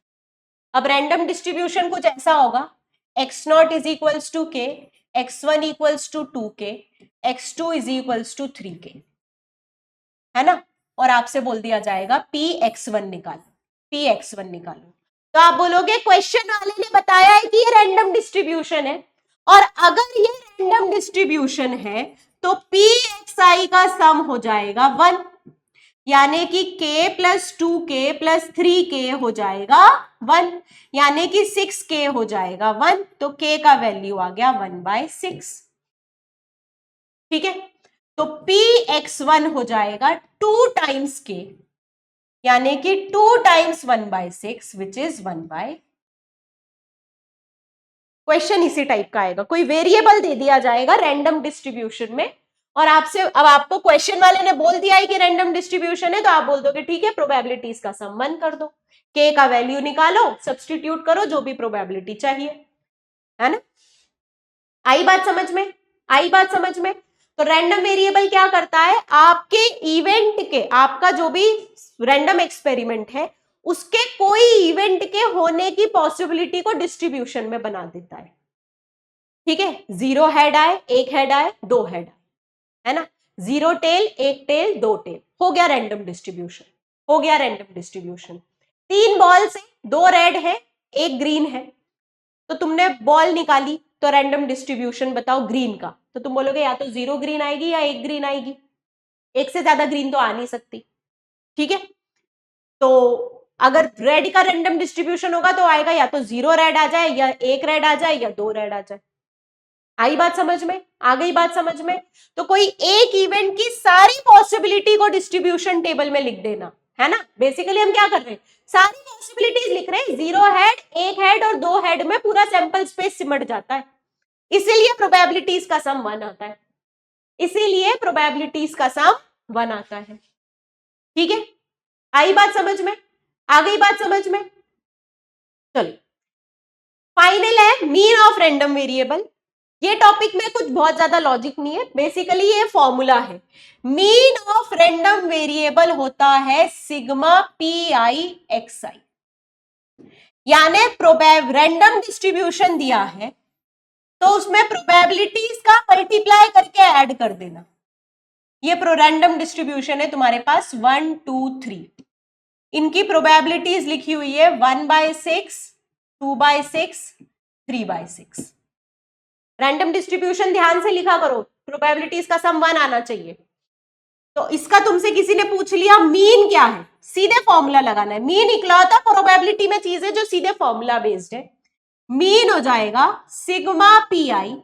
अब रैंडम डिस्ट्रीब्यूशन कुछ ऐसा होगा, x0 is equals to k, x1 equals to 2k, x2 is equals to 3k, है ना। और आपसे बोल दिया जाएगा px1 निकालो, px1 निकालो। तो आप बोलोगे क्वेश्चन वाले ने बताया है कि ये रैंडम डिस्ट्रीब्यूशन है, और अगर ये रैंडम डिस्ट्रीब्यूशन है तो pxi का सम हो जाएगा 1, यानी कि k plus 2k plus 3k हो जाएगा 1, यानी कि 6k हो जाएगा 1। तो k का वैल्यू आ गया 1/6। ठीक है, तो px1 हो जाएगा 2 टाइम्स k, यानी कि 2 टाइम्स 1/6 विच इज 1/। क्वेश्चन इसी टाइप का आएगा, कोई वेरिएबल दे दिया जाएगा रैंडम डिस्ट्रीब्यूशन में, और आपसे अब आपको क्वेश्चन वाले ने बोल दिया है कि रैंडम डिस्ट्रीब्यूशन है, तो आप बोल दोगे ठीक है प्रोबेबिलिटीज का सम 1 कर दो, k का वैल्यू निकालो, सब्स्टिट्यूट करो जो भी प्रोबेबिलिटी चाहिए, है ना। आई बात समझ में? आई बात समझ में? तो रैंडम वेरिएबल क्या करता है, आपके इवेंट के, आपका जो भी रैंडम एक्सपेरिमेंट है उसके कोई इवेंट के होने की पॉसिबिलिटी को डिस्ट्रीब्यूशन में बना देता है। ठीक है, 0 हेड आए, 1 हेड आए, 2 हेड आए, है ना, 0 टेल, 1 टेल, 2 टेल, हो गया रैंडम डिस्ट्रीब्यूशन, हो गया रैंडम डिस्ट्रीब्यूशन। 3 बॉल से 2 रेड है, 1 ग्रीन है, तो तुमने बॉल निकाली, तो रैंडम डिस्ट्रीब्यूशन बताओ ग्रीन का, तो तुम बोलोगे या तो 0 ग्रीन आएगी या 1 ग्रीन आएगी, एक से ज्यादा ग्रीन तो आ नहीं सकती। ठीक है, तो अगर रेड का रैंडम डिस्ट्रीब्यूशन होगा तो आएगा या तो 0 रेड आ जाए, या 1 रेड आ जाए, या 2 रेड आ जाए। आई बात समझ में? आ गई बात समझ में? तो कोई एक इवेंट की सारी पॉसिबिलिटी को डिस्ट्रीब्यूशन टेबल में लिख देना, है ना। बेसिकली हम क्या कर रहे हैं, सारी पॉसिबिलिटीज लिख रहे हैं, 0 हेड, 1 हेड और 2 हेड में पूरा सैंपल स्पेस सिमट जाता है, इसीलिए प्रोबेबिलिटीज का सम 1 आता है, इसीलिए प्रोबेबिलिटीज का सम 1 आता है। ठीक है, आई बात समझ में? आ गई बात समझ में? चलो, फाइनल है मीन ऑफ रैंडम वेरिएबल। ये टॉपिक में कुछ बहुत ज्यादा लॉजिक नहीं है, बेसिकली ये फॉर्मूला है। मीन ऑफ रैंडम वेरिएबल होता है सिग्मा पी आई एक्स आई, यानी रैंडम डिस्ट्रीब्यूशन दिया है तो उसमें प्रोबेबिलिटीज का मल्टीप्लाई करके ऐड कर देना। ये रैंडम डिस्ट्रीब्यूशन है तुम्हारे पास 1 2 3, इनकी प्रोबेबिलिटीज लिखी हुई है 1/6, 2/6, 3/6। रैंडम डिस्ट्रीब्यूशन ध्यान से लिखा करो, प्रोबेबिलिटीज का सम 1 आना चाहिए। तो इसका तुमसे किसी ने पूछ लिया मीन क्या है, सीधे फॉर्मूला लगाना है। मीन इकलौता प्रोबेबिलिटी में चीज है जो सीधे फॉर्मूला बेस्ड है। मीन हो जाएगा सिग्मा पी आई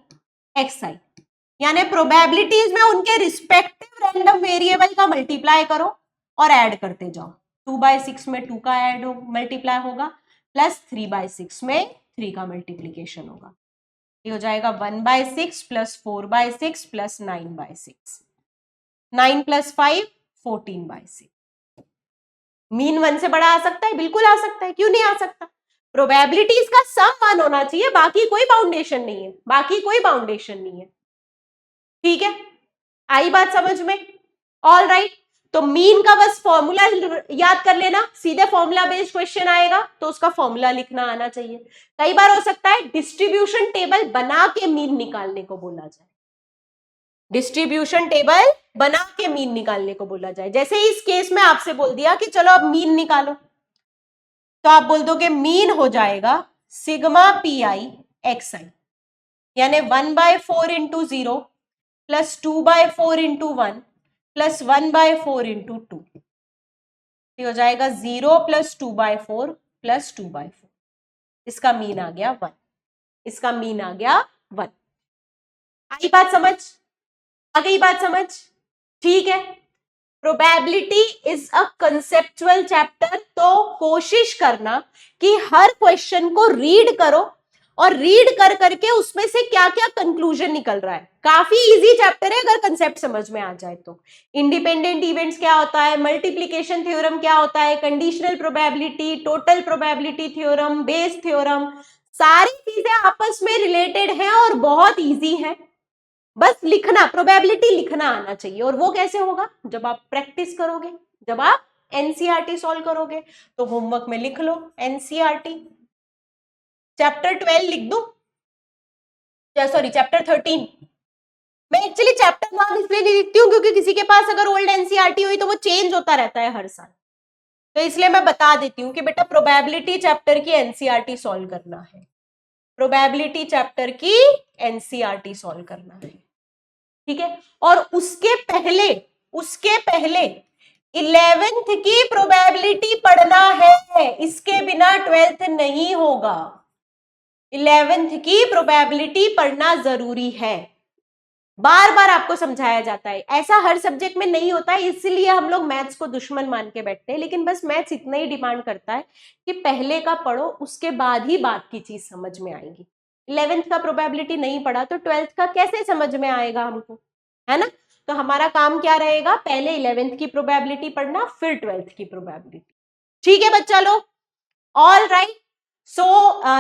एक्स आई, यानी प्रोबेबिलिटीज में उनके रिस्पेक्टिव रैंडम वेरिएबल का मल्टीप्लाई करो और ऐड करते जाओ। 2/6 में 2 का ऐड मल्टीप्लाई होगा, प्लस 3/6 में 3 का मल्टीप्लीकेशन होगा। ये हो जाएगा 1/6 प्लस 4/6 प्लस 9/6, 9 प्लस 5 14/6। मीन 1 से बड़ा आ सकता है? बिल्कुल आ सकता है, क्यों नहीं आ सकता। प्रोबेबिलिटीज का सम 1 होना चाहिए, बाकी कोई बाउंडेशन नहीं है, बाकी कोई बाउंडेशन नहीं है। ठीक है, आई बात समझ में? ऑल राइट, तो मीन का बस फॉर्मूला याद कर लेना, सीधे फॉर्मूला बेस्ड क्वेश्चन आएगा तो उसका फॉर्मूला लिखना आना चाहिए। कई बार हो सकता है डिस्ट्रीब्यूशन टेबल बना के मीन निकालने को बोला जाए, डिस्ट्रीब्यूशन टेबल बना के मीन निकालने को बोला जाए। जैसे इस केस में आपसे बोल दिया कि चलो अब मीन निकालो, तो आप बोल दोगे मीन हो जाएगा सिग्मा पी आई एक्स आई, यानी 1/4 into 0 plus 2/4 into 1 plus 1/4 into 2, हो जाएगा 0 प्लस 2/4 प्लस 2/4। इसका मीन आ गया 1, इसका मीन आ गया 1। आई बात समझ? आ गई बात समझ? ठीक है। Probability is a conceptual chapter, तो कोशिश करना कि हर क्वेश्चन को रीड करो और रीड कर करके उसमें से क्या क्या कंक्लूजन निकल रहा है। काफी इजी चैप्टर है अगर कंसेप्ट समझ में आ जाए तो। इंडिपेंडेंट इवेंट्स क्या होता है, मल्टीप्लिकेशन थ्योरम क्या होता है, conditional probability, total probability theorem, Bayes theorem, सारी चीजें आपस में रिलेटेड हैं और बहुत इजी है। बस लिखना, प्रोबेबिलिटी लिखना आना चाहिए। और वो कैसे होगा? जब आप प्रैक्टिस करोगे, जब आप एनसीईआरटी सॉल्व करोगे। तो होमवर्क में लिख लो एनसीईआरटी चैप्टर 12 लिख दो, सॉरी चैप्टर 13। मैं एक्चुअली चैप्टर 1 इसलिए नहीं लिखती हूँ क्योंकि किसी के पास अगर ओल्ड एनसीईआरटी हुई तो वो चेंज होता रहता है हर साल, तो इसलिए मैं बता देती हूँ कि बेटा प्रोबेबिलिटी चैप्टर की एनसीईआरटी सॉल्व करना है, प्रोबेबिलिटी चैप्टर की एनसीईआरटी सॉल्व करना है, ठीक है। और उसके पहले 11th की प्रोबेबिलिटी पढ़ना है, इसके बिना 12th नहीं होगा। 11th की प्रोबेबिलिटी पढ़ना जरूरी है, बार बार आपको समझाया जाता है। ऐसा हर सब्जेक्ट में नहीं होता है, इसलिए हम लोग मैथ्स को दुश्मन मान के बैठते हैं, लेकिन बस मैथ्स इतना ही डिमांड करता है कि पहले का पढ़ो, उसके बाद ही बात की चीज समझ में आएगी। 11th का प्रोबेबिलिटी नहीं पढ़ा तो 12th का कैसे समझ में आएगा हमको, है ना। तो हमारा काम क्या रहेगा, पहले 11th की प्रोबेबिलिटी पढ़ना, फिर 12th की प्रोबेबिलिटी। ठीक है बच्चा लोग, all right. So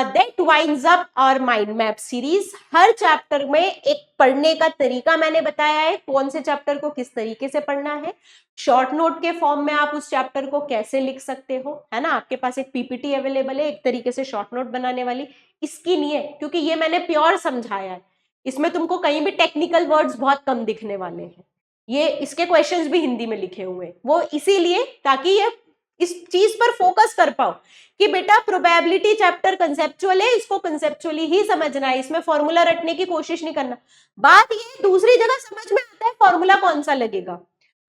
that winds up our mind map series. हर चैप्टर में एक पढ़ने का तरीका मैंने बताया है, कौन से चैप्टर को किस तरीके से पढ़ना है। शॉर्ट नोट के फॉर्म में आप उस चैप्टर को कैसे लिख सकते हो, है ना। आपके पास एक पीपीटी अवेलेबल है एक तरीके से शॉर्ट नोट बनाने वाली, इसकी नहीं है क्योंकि ये मैंने प्योर समझाया है, इसमें तुमको कहीं भी टेक्निकल वर्ड्स बहुत कम दिखने वाले हैं। ये इसके क्वेश्चंस भी हिंदी में लिखे हुए हैं, वो इसीलिए ताकि ये इस चीज पर फोकस कर पाओ कि बेटा प्रोबेबिलिटी चैप्टर कंसेप्चुअल है, इसको कंसेप्चुअली ही समझना है, इसमें फॉर्मूला रटने की कोशिश नहीं करना। बात ये दूसरी जगह समझ में आता है फॉर्मूला कौन सा लगेगा।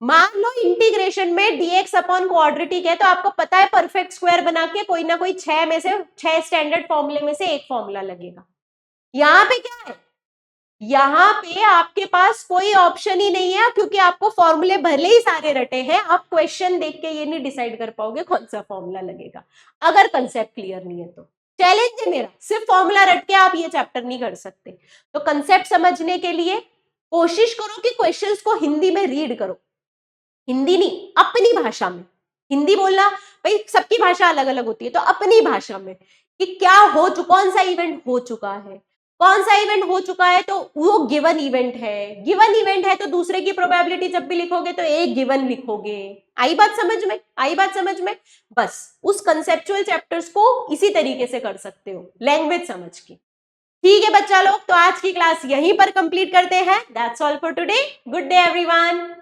मान लो इंटीग्रेशन में dx अपॉन क्वाड्रेटिक है, तो आपको पता है परफेक्ट स्क्वायर बना के कोई ना कोई 6 स्टैंडर्ड फॉर्मूले में से एक फॉर्मूला लगेगा। यहाँ पे क्या है, यहाँ पे आपके पास कोई ऑप्शन ही नहीं है क्योंकि आपको फॉर्मूले भले ही सारे रटे हैं, आप क्वेश्चन देख के ये नहीं डिसाइड कर पाओगे कौन सा फॉर्मूला लगेगा अगर कंसेप्ट क्लियर नहीं है तो। चैलेंज है मेरा, सिर्फ फॉर्मूला रट के आप ये चैप्टर नहीं कर सकते। तो कंसेप्ट समझने के लिए कोशिश करो कि क्वेश्चंस को हिंदी में रीड करो, हिंदी नहीं अपनी भाषा में। हिंदी बोलना भाई सबकी भाषा अलग अलग होती है, तो अपनी भाषा में कि क्या हो चुका, कौन सा इवेंट हो चुका है, कौन सा इवेंट हो चुका है तो वो गिवन इवेंट है, गिवन इवेंट है तो दूसरे की प्रोबेबिलिटी जब भी लिखोगे तो एक गिवन लिखोगे। आई बात समझ में, आई बात समझ में। बस उस कंसेप्चुअल चैप्टर्स को इसी तरीके से कर सकते हो लैंग्वेज समझ के। ठीक है बच्चा लोग, तो आज की क्लास यहीं पर कंप्लीट करते हैं। That's all for today, good day everyone.